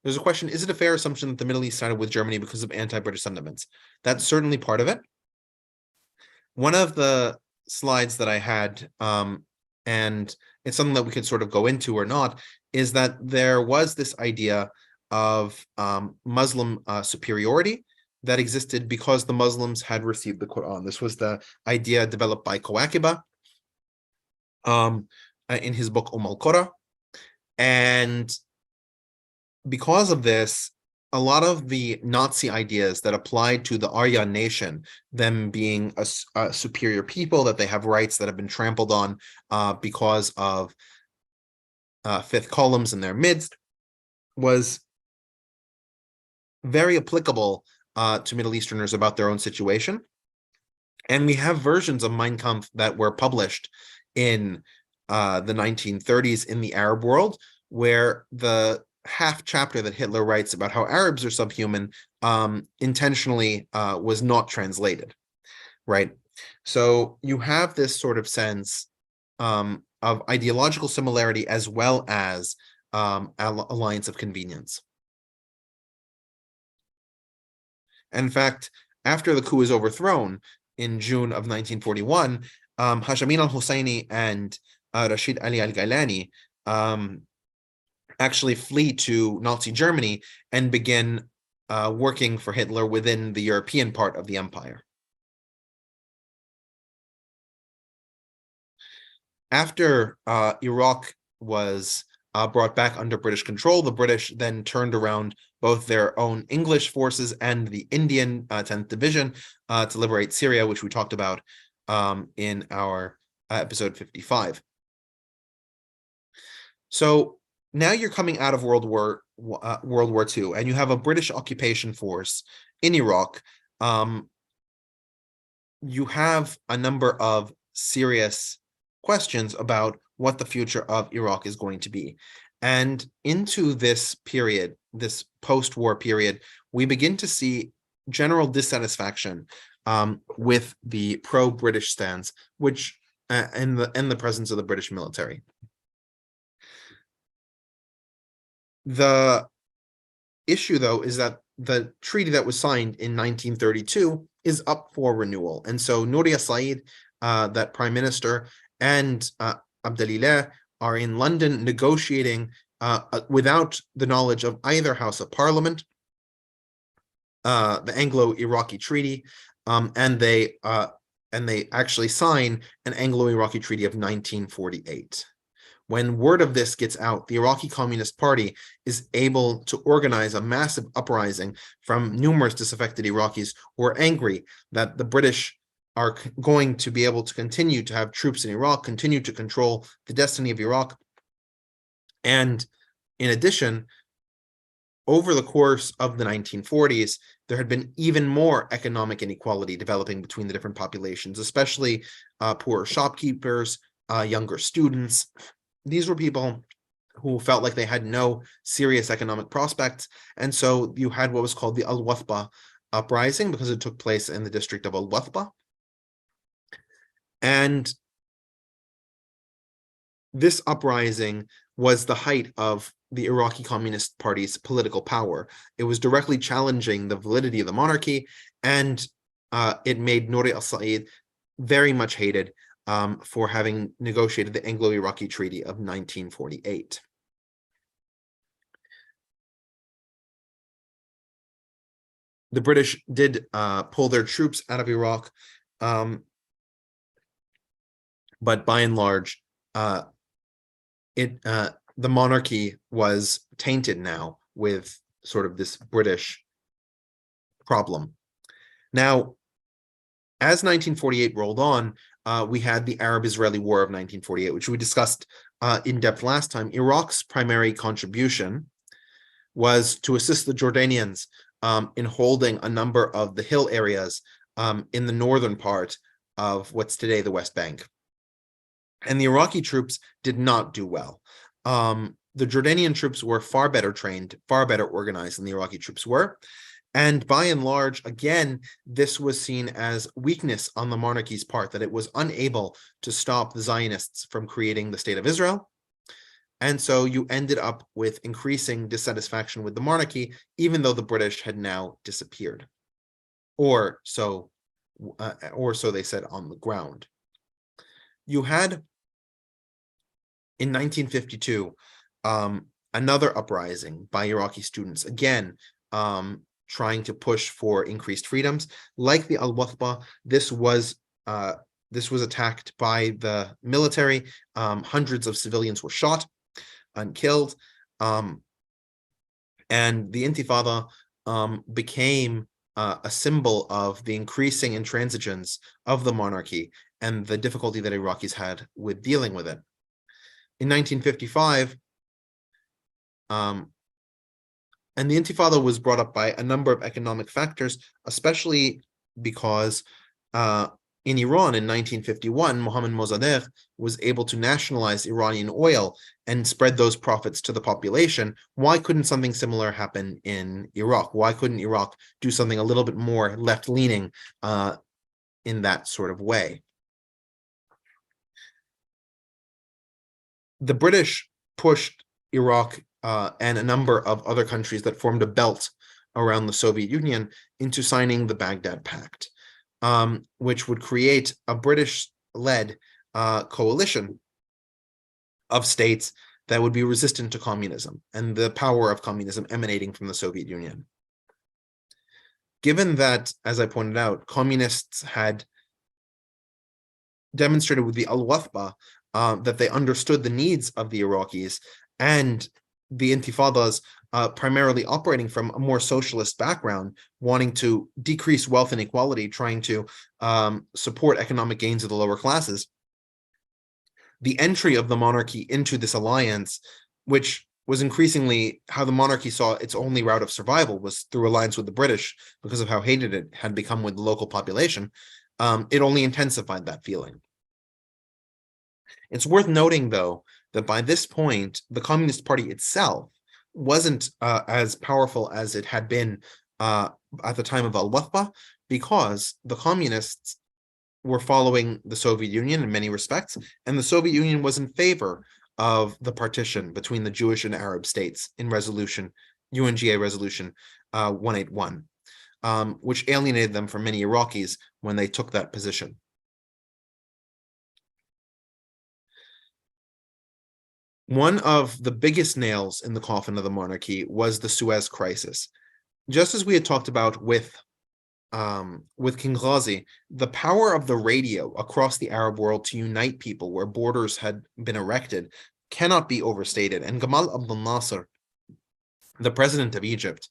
There's a question, is it a fair assumption that the Middle East sided with Germany because of anti-British sentiments? That's certainly part of it. One of the slides that I had, and it's something that we could sort of go into or not, is that there was this idea of Muslim superiority that existed because the Muslims had received the Quran. This was the idea developed by Kawakibah in his book al-Qura. And because of this, a lot of the Nazi ideas that applied to the Aryan nation, them being a superior people, that they have rights that have been trampled on because of fifth columns in their midst, was very applicable to Middle Easterners about their own situation. And we have versions of Mein Kampf that were published in the 1930s in the Arab world, where the half chapter that Hitler writes about how Arabs are subhuman intentionally was not translated, right? So you have this sort of sense of ideological similarity as well as alliance of convenience. In fact, after the coup is overthrown in June of 1941, Hashamin al-Husseini and Rashid Ali al-Gailani actually flee to Nazi Germany and begin working for Hitler within the European part of the empire. After Iraq was brought back under British control, the British then turned around both their own English forces and the Indian 10th Division to liberate Syria, which we talked about in our episode 55. So now you're coming out of World War II, and you have a British occupation force in Iraq. You have a number of serious questions about what the future of Iraq is going to be. And into this period, this post-war period, we begin to see general dissatisfaction with the pro-British stance, which and the presence of the British military. The issue, though, is that the treaty that was signed in 1932 is up for renewal. And so Nuri al-Said, that prime minister, and Abdalillah are in London negotiating without the knowledge of either House of Parliament, the Anglo-Iraqi Treaty, and they actually sign an Anglo-Iraqi Treaty of 1948. When word of this gets out, the Iraqi Communist Party is able to organize a massive uprising from numerous disaffected Iraqis who are angry that the British are going to be able to continue to have troops in Iraq, continue to control the destiny of Iraq. And in addition, over the course of the 1940s, there had been even more economic inequality developing between the different populations, especially poor shopkeepers, younger students. These were people who felt like they had no serious economic prospects. And so you had what was called the Al-Wathba uprising, because it took place in the district of Al-Wathba. And this uprising was the height of the Iraqi Communist Party's political power. It was directly challenging the validity of the monarchy, and it made Nuri al-Said very much hated for having negotiated the Anglo-Iraqi Treaty of 1948. The British did pull their troops out of Iraq, but by and large, the monarchy was tainted now with sort of this British problem. Now, as 1948 rolled on, we had the Arab-Israeli War of 1948, which we discussed in depth last time. Iraq's primary contribution was to assist the Jordanians in holding a number of the hill areas in the northern part of what's today the West Bank. And the Iraqi troops did not do well. The Jordanian troops were far better trained, far better organized than the Iraqi troops were. And by and large, again, this was seen as weakness on the monarchy's part, that it was unable to stop the Zionists from creating the state of Israel. And so you ended up with increasing dissatisfaction with the monarchy, even though the British had now disappeared. Or so they said on the ground. You had, in 1952, another uprising by Iraqi students, again, trying to push for increased freedoms. Like the Al-Wathba, this was attacked by the military. Hundreds of civilians were shot and killed. And the Intifada became a symbol of the increasing intransigence of the monarchy and the difficulty that Iraqis had with dealing with it. In 1955, and the Intifada was brought up by a number of economic factors, especially because in Iran in 1951, Mohammad Mossadegh was able to nationalize Iranian oil and spread those profits to the population. Why couldn't something similar happen in Iraq? Why couldn't Iraq do something a little bit more left-leaning in that sort of way? The British pushed Iraq and a number of other countries that formed a belt around the Soviet Union into signing the Baghdad Pact, which would create a British-led coalition of states that would be resistant to communism and the power of communism emanating from the Soviet Union. Given that, as I pointed out, communists had demonstrated with the Al-Wathba that they understood the needs of the Iraqis, and the Intifadas primarily operating from a more socialist background, wanting to decrease wealth inequality, trying to support economic gains of the lower classes. The entry of the monarchy into this alliance, which was increasingly how the monarchy saw its only route of survival, was through alliance with the British because of how hated it had become with the local population, it only intensified that feeling. It's worth noting, though, that by this point, the Communist Party itself wasn't as powerful as it had been at the time of Al-Wathba, because the communists were following the Soviet Union in many respects, and the Soviet Union was in favor of the partition between the Jewish and Arab states in UNGA Resolution 181, which alienated them from many Iraqis when they took that position. One of the biggest nails in the coffin of the monarchy was the Suez Crisis. Just as we had talked about with King Ghazi, the power of the radio across the Arab world to unite people where borders had been erected cannot be overstated. And Gamal Abdel Nasser, the president of Egypt,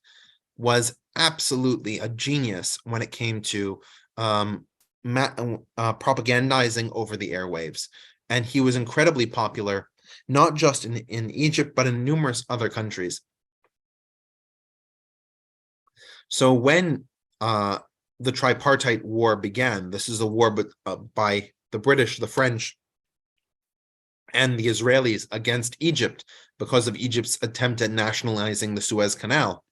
was absolutely a genius when it came to propagandizing over the airwaves. And he was incredibly popular, not just in Egypt, but in numerous other countries. So when the tripartite war began, this is a war by the British, the French, and the Israelis against Egypt because of Egypt's attempt at nationalizing the Suez Canal.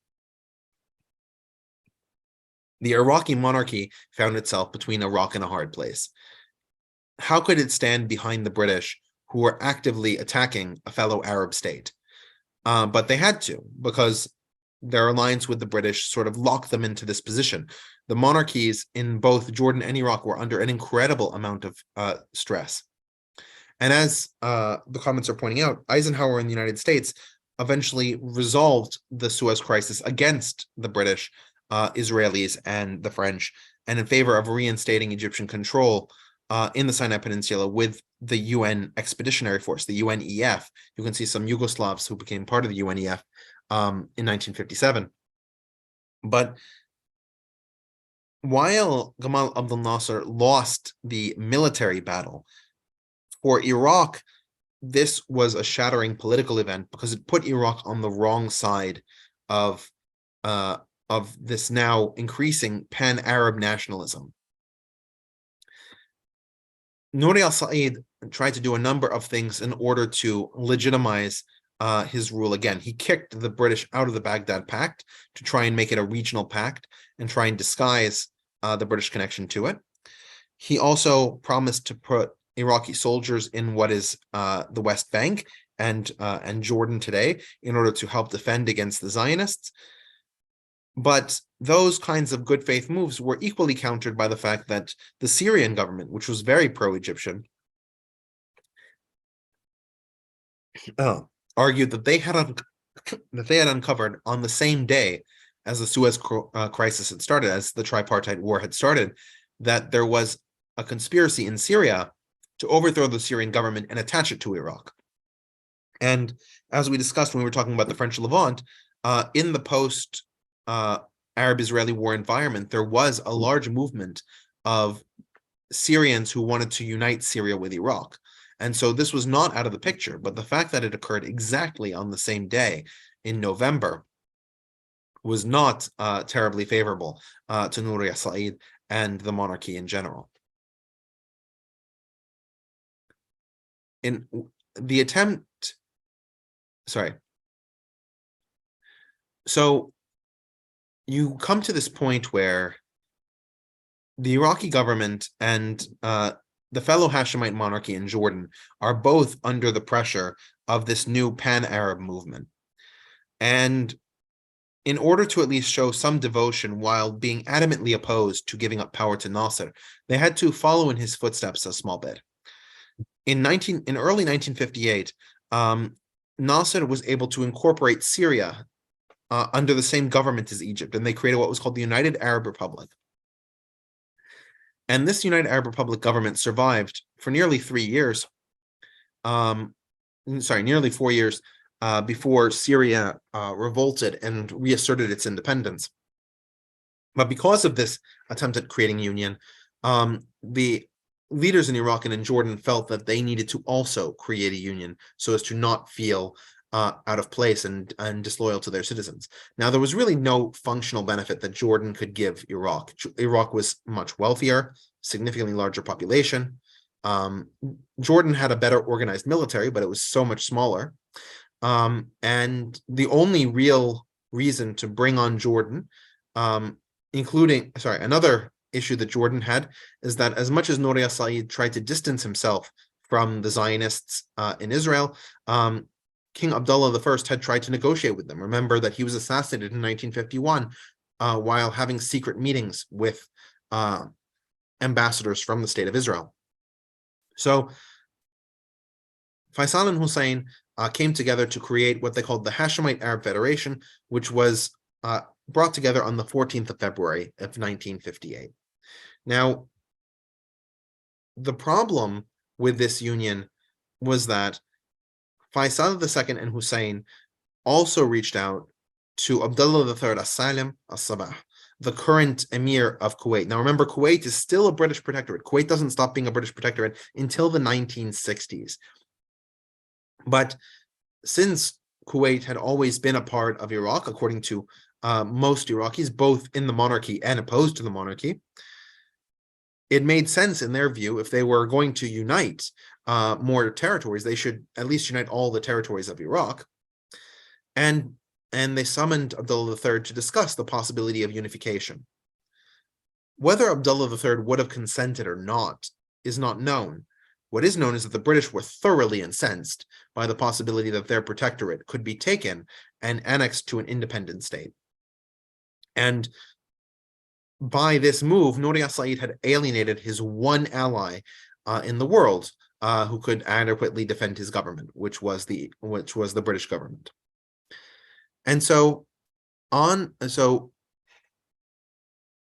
The Iraqi monarchy found itself between a rock and a hard place. How could it stand behind the British, who were actively attacking a fellow Arab state? But they had to, because their alliance with the British sort of locked them into this position. The monarchies in both Jordan and Iraq were under an incredible amount of stress. And as the comments are pointing out, Eisenhower in the United States eventually resolved the Suez Crisis against the British, Israelis, and the French, and in favor of reinstating Egyptian control in the Sinai Peninsula with the UN Expeditionary Force, the UNEF. You can see some Yugoslavs who became part of the UNEF in 1957. But while Gamal Abdel Nasser lost the military battle, for Iraq, this was a shattering political event because it put Iraq on the wrong side of this now increasing pan-Arab nationalism. Nuri al-Said tried to do a number of things in order to legitimize his rule again. He kicked the British out of the Baghdad Pact to try and make it a regional pact and try and disguise the British connection to it. He also promised to put Iraqi soldiers in what is the West Bank and Jordan today in order to help defend against the Zionists. But those kinds of good faith moves were equally countered by the fact that the Syrian government, which was very pro-Egyptian, argued that they had uncovered on the same day as the Suez crisis had started, as the tripartite war had started, that there was a conspiracy in Syria to overthrow the Syrian government and attach it to Iraq. And as we discussed when we were talking about the French Levant, in the post Arab-Israeli war environment, there was a large movement of Syrians who wanted to unite Syria with Iraq. And so this was not out of the picture, but the fact that it occurred exactly on the same day in November was not terribly favorable to Nuri al-Said and the monarchy in general. In the attempt, so you come to this point where the Iraqi government and the fellow Hashemite monarchy in Jordan are both under the pressure of this new pan-Arab movement. And in order to at least show some devotion while being adamantly opposed to giving up power to Nasser, they had to follow in his footsteps a small bit. In early 1958, Nasser was able to incorporate Syria under the same government as Egypt, and they created what was called the United Arab Republic. And this United Arab Republic government survived for nearly 3 years, nearly 4 years before Syria revolted and reasserted its independence. But because of this attempt at creating union, the leaders in Iraq and in Jordan felt that they needed to also create a union so as to not feel out of place and disloyal to their citizens. Now, there was really no functional benefit that Jordan could give Iraq. Iraq was much wealthier, significantly larger population. Jordan had a better organized military, but it was so much smaller. And the only real reason to bring on Jordan, another issue that Jordan had is that as much as Nuri al-Said tried to distance himself from the Zionists in Israel, King Abdullah I had tried to negotiate with them. Remember that he was assassinated in 1951 while having secret meetings with ambassadors from the State of Israel. So Faisal and Hussein came together to create what they called the Hashemite Arab Federation, which was brought together on the 14th of February of 1958. Now, the problem with this union was that Faisal II and Hussein also reached out to Abdullah III as-Salim as-Sabah, the current emir of Kuwait. Now, remember, Kuwait is still a British protectorate. Kuwait doesn't stop being a British protectorate until the 1960s. But since Kuwait had always been a part of Iraq, according to most Iraqis, both in the monarchy and opposed to the monarchy, it made sense in their view, if they were going to unite more territories, they should at least unite all the territories of Iraq. And they summoned Abdullah III to discuss the possibility of unification. Whether Abdullah III would have consented or not is not known. What is known is that the British were thoroughly incensed by the possibility that their protectorate could be taken and annexed to an independent state. And by this move, Nuri al-Said had alienated his one ally in the world who could adequately defend his government, which was the British government. And so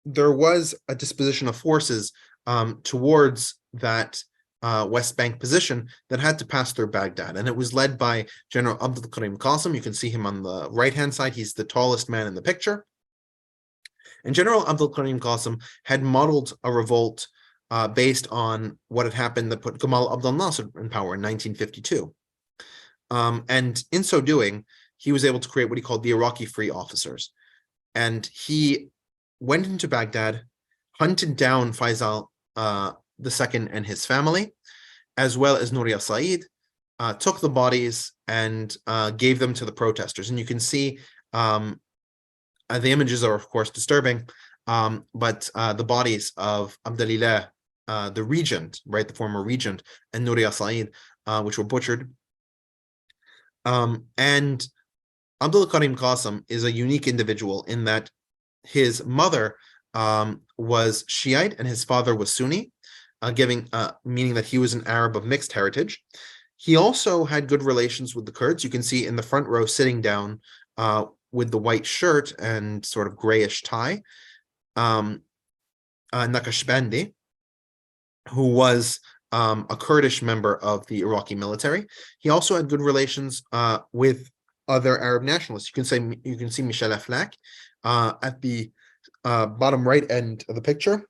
there was a disposition of forces towards that West Bank position that had to pass through Baghdad, and it was led by General Abdul Karim Qasim. You can see him on the right-hand side. He's the tallest man in the picture. And General Abdul Karim Qasim had modeled a revolt based on what had happened that put Gamal Abdel Nasser in power in 1952. And in so doing, he was able to create what he called the Iraqi Free Officers. And he went into Baghdad, hunted down Faisal II and his family, as well as Nuri al-Said, took the bodies and gave them to the protesters. And you can see the images are, of course, disturbing, but the bodies of Abdalillah, the regent, right, the former regent, and Nuri al-Said, which were butchered. And Abdul Karim Qasim is a unique individual in that his mother was Shiite and his father was Sunni, meaning that he was an Arab of mixed heritage. He also had good relations with the Kurds. You can see in the front row sitting down with the white shirt and sort of grayish tie, Naqshbandi, who was a Kurdish member of the Iraqi military. He also had good relations with other Arab nationalists. You can see Michel Aflaq at the bottom right end of the picture.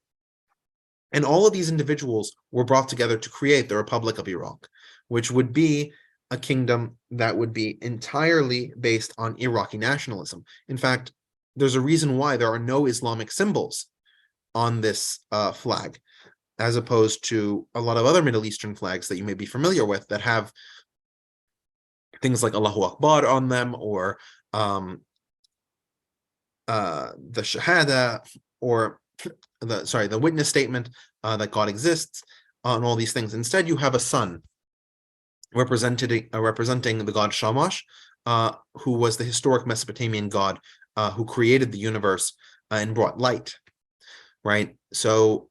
And all of these individuals were brought together to create the Republic of Iraq, which would be a kingdom that would be entirely based on Iraqi nationalism. In fact, there's a reason why there are no Islamic symbols on this flag, as opposed to a lot of other Middle Eastern flags that you may be familiar with that have things like Allahu Akbar on them, or the Shahada, or the witness statement that God exists, and all these things. Instead, you have a sun representing the god Shamash, who was the historic Mesopotamian god who created the universe and brought light, right? So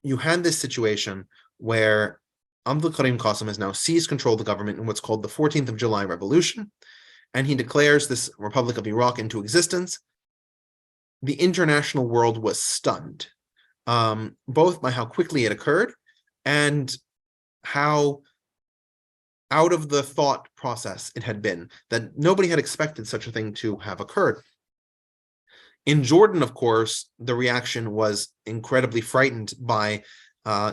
you had this situation where Abdul Karim Qasim has now seized control of the government in what's called the 14th of July Revolution, and he declares this Republic of Iraq into existence. The international world was stunned, both by how quickly it occurred and how out of the thought process it had been, that nobody had expected such a thing to have occurred. In Jordan, of course, the reaction was incredibly frightened by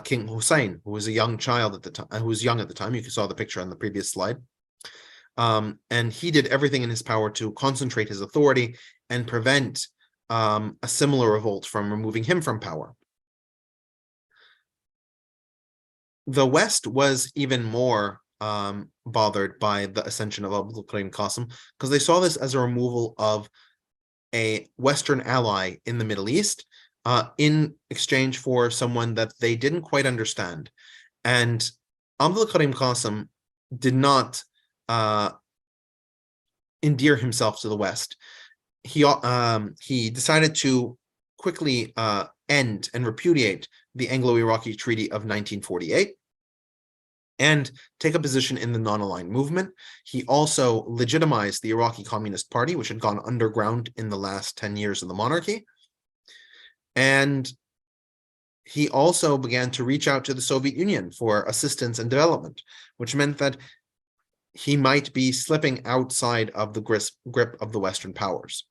King Hussein, who was a young child at the time, who was young at the time. You saw the picture on the previous slide. And he did everything in his power to concentrate his authority and prevent a similar revolt from removing him from power. The West was even more bothered by the ascension of Abdul Karim Qasim, because they saw this as a removal of a Western ally in the Middle East in exchange for someone that they didn't quite understand. And Abdul Karim Qasim did not endear himself to the West. He decided to quickly end and repudiate the Anglo-Iraqi Treaty of 1948 and take a position in the non-aligned movement. He also legitimized the Iraqi Communist Party, which had gone underground in the last 10 years of the monarchy. And he also began to reach out to the Soviet Union for assistance and development, which meant that he might be slipping outside of the grip of the Western powers.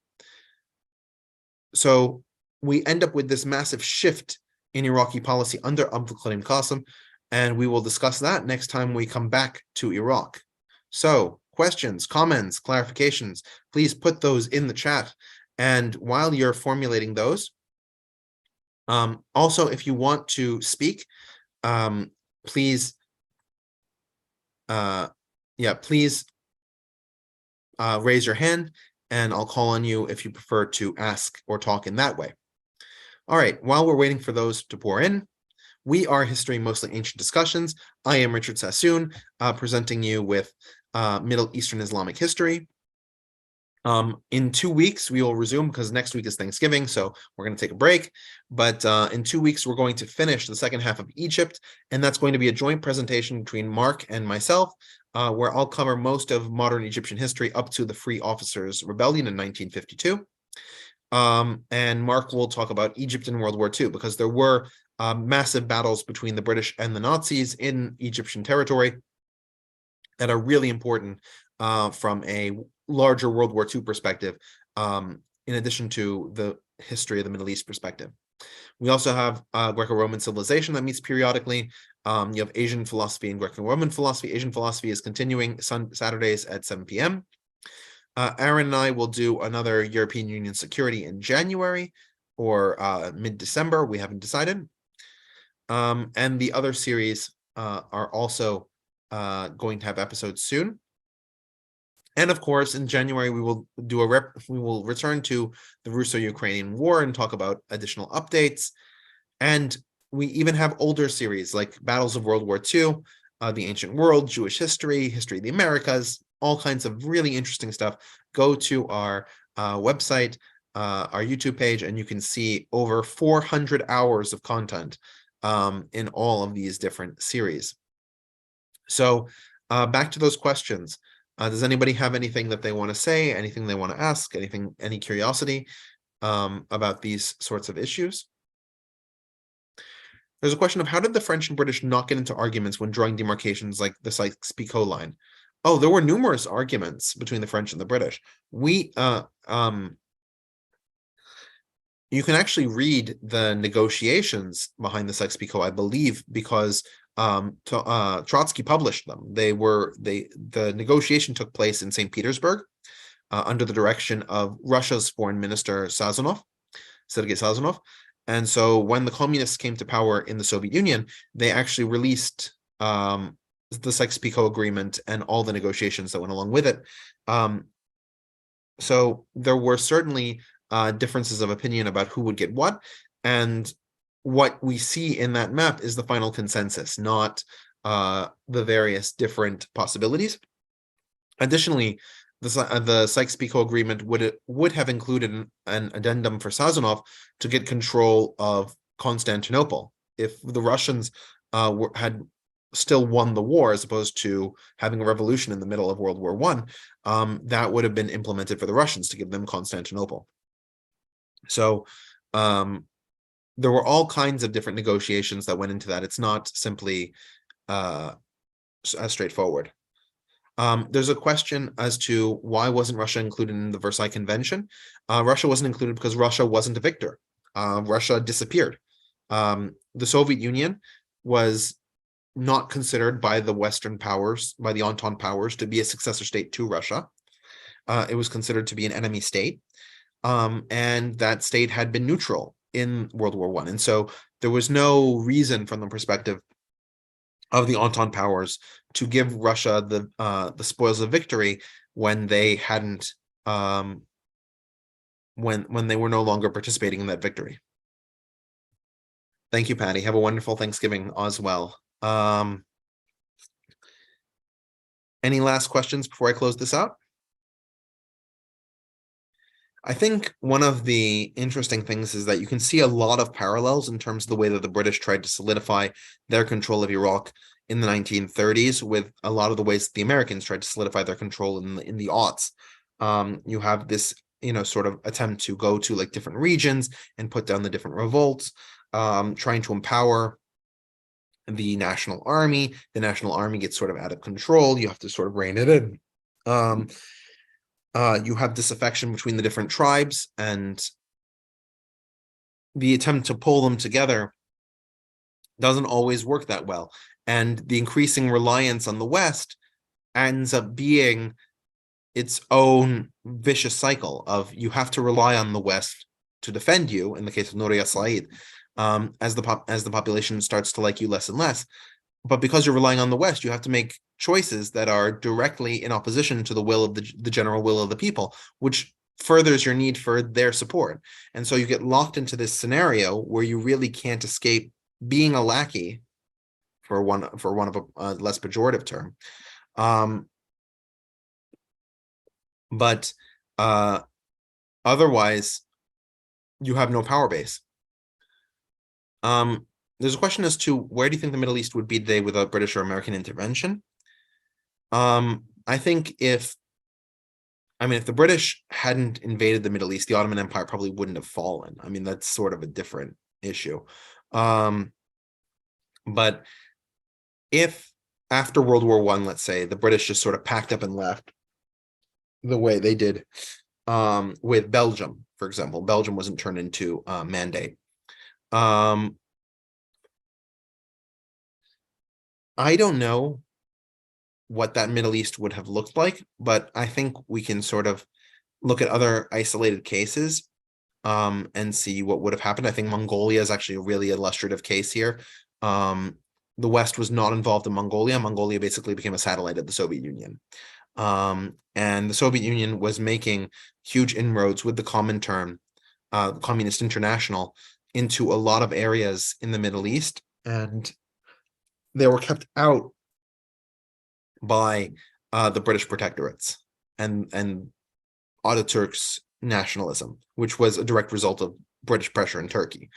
So we end up with this massive shift in Iraqi policy under Abdul Karim Qasim, and we will discuss that next time we come back to Iraq. So questions, comments, clarifications, please put those in the chat. And while you're formulating those, also, if you want to speak, please, please raise your hand, and I'll call on you if you prefer to ask or talk in that way. All right, while we're waiting for those to pour in, we are History Mostly Ancient Discussions. I am Richard Sassoon, presenting you with Middle Eastern Islamic history. In 2 weeks, we will resume, because next week is Thanksgiving, so we're going to take a break. But in 2 weeks, we're going to finish the second half of Egypt, and that's going to be a joint presentation between Mark and myself, where I'll cover most of modern Egyptian history up to the Free Officers Rebellion in 1952. And Mark will talk about Egypt in World War II, because there were massive battles between the British and the Nazis in Egyptian territory that are really important from a larger World War II perspective, in addition to the history of the Middle East perspective. We also have Greco-Roman civilization that meets periodically. You have Asian philosophy and Greco-Roman philosophy. Asian philosophy is continuing Saturdays at 7 p.m. Aaron and I will do another European Union security in January or mid-December. We haven't decided. And the other series are also going to have episodes soon. And of course, in January, we will return to the Russo-Ukrainian War and talk about additional updates. And we even have older series like Battles of World War II, The Ancient World, Jewish History, History of the Americas, all kinds of really interesting stuff. Go to our website, our YouTube page, and you can see over 400 hours of content in all of these different series. So back to those questions. Does anybody have anything that they want to say, anything they want to ask, any curiosity about these sorts of issues? There's a question of how did the French and British not get into arguments when drawing demarcations like the Sykes-Picot line? Oh, there were numerous arguments between the French and the British. You can actually read the negotiations behind the Sykes-Picot, I believe, because Trotsky published them. The negotiation took place in St. Petersburg under the direction of Russia's foreign minister Sergei Sazonov. And so when the communists came to power in the Soviet Union, they actually released the Sykes-Picot Agreement and all the negotiations that went along with it. So there were certainly differences of opinion about who would get what, and what we see in that map is the final consensus, not the various different possibilities. Additionally, the Sykes-Picot Agreement would have included an addendum for Sazonov to get control of Constantinople. If the Russians had still won the war as opposed to having a revolution in the middle of World War I, that would have been implemented for the Russians to give them Constantinople. So there were all kinds of different negotiations that went into that. It's not simply as straightforward. There's a question as to why wasn't Russia included in the Versailles Convention? Russia wasn't included because Russia wasn't a victor. Russia disappeared. The Soviet Union was not considered by the Western powers, by the Entente powers, to be a successor state to Russia. It was considered to be an enemy state. And that state had been neutral in World War I. And so there was no reason from the perspective of the Entente powers to give Russia the spoils of victory when they hadn't when they were no longer participating in that victory. Thank you, Patty. Have a wonderful Thanksgiving as well. Any last questions before I close this out? I think one of the interesting things is that you can see a lot of parallels in terms of the way that the British tried to solidify their control of Iraq in the 1930s with a lot of the ways that the Americans tried to solidify their control in the aughts. You have this, sort of attempt to go to like different regions and put down the different revolts, trying to empower the National Army. The National Army gets sort of out of control. You have to sort of rein it in. You have disaffection between the different tribes, and the attempt to pull them together doesn't always work that well. And the increasing reliance on the West ends up being its own vicious cycle of you have to rely on the West to defend you, in the case of Nuri al-Said, as the population starts to like you less and less. But because you're relying on the West, you have to make choices that are directly in opposition to the will of the general will of the people, which furthers your need for their support. And so you get locked into this scenario where you really can't escape being a lackey, for one of a less pejorative term. But otherwise, you have no power base. There's a question as to where do you think the Middle East would be today without British or American intervention? I think if the British hadn't invaded the Middle East, the Ottoman Empire probably wouldn't have fallen. I mean, that's sort of a different issue. But if after World War I, let's say, the British just sort of packed up and left the way they did with Belgium, for example, Belgium wasn't turned into a mandate. I don't know what that Middle East would have looked like, but I think we can sort of look at other isolated cases and see what would have happened. I think Mongolia is actually a really illustrative case here. The West was not involved in Mongolia. Mongolia basically became a satellite of the Soviet Union. And the Soviet Union was making huge inroads with the Comintern, Communist International, into a lot of areas in the Middle East, and they were kept out by the British protectorates and Ataturk's nationalism, which was a direct result of British pressure in Turkey.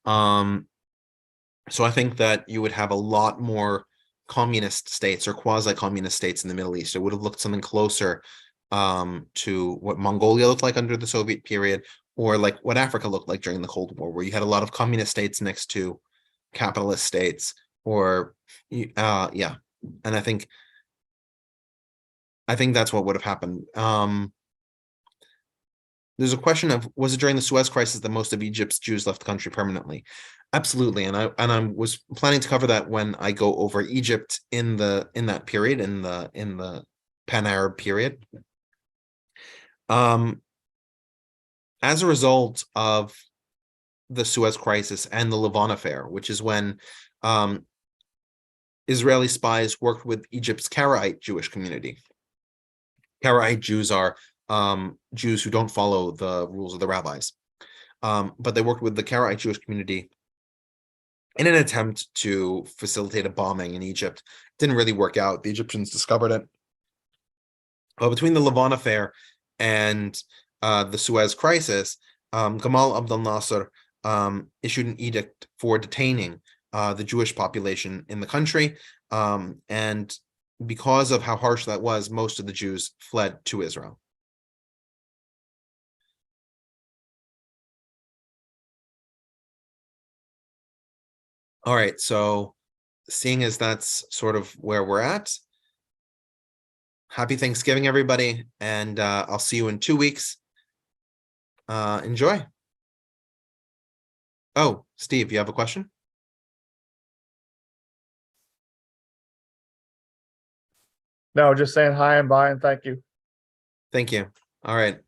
So I think that you would have a lot more communist states or quasi-communist states in the Middle East. It would have looked something closer to what Mongolia looked like under the Soviet period, or like what Africa looked like during the Cold War, where you had a lot of communist states next to capitalist states, or yeah. And I think that's what would have happened. There's a question of, was it during the Suez Crisis that most of Egypt's Jews left the country permanently? Absolutely, and I was planning to cover that when I go over Egypt in that period, in the Pan-Arab period. As a result of the Suez Crisis and the Levant affair, which is when Israeli spies worked with Egypt's Karaite Jewish community. Karaite Jews are Jews who don't follow the rules of the rabbis. But they worked with the Karaite Jewish community in an attempt to facilitate a bombing in Egypt. It didn't really work out. The Egyptians discovered it. But between the Levant affair and the Suez Crisis, Gamal Abdel Nasser issued an edict for detaining the Jewish population in the country. And because of how harsh that was, most of the Jews fled to Israel. All right, so seeing as that's sort of where we're at, happy Thanksgiving, everybody, and I'll see you in 2 weeks. Enjoy. Oh, Steve, you have a question? No, just saying hi and bye and thank you. Thank you. All right.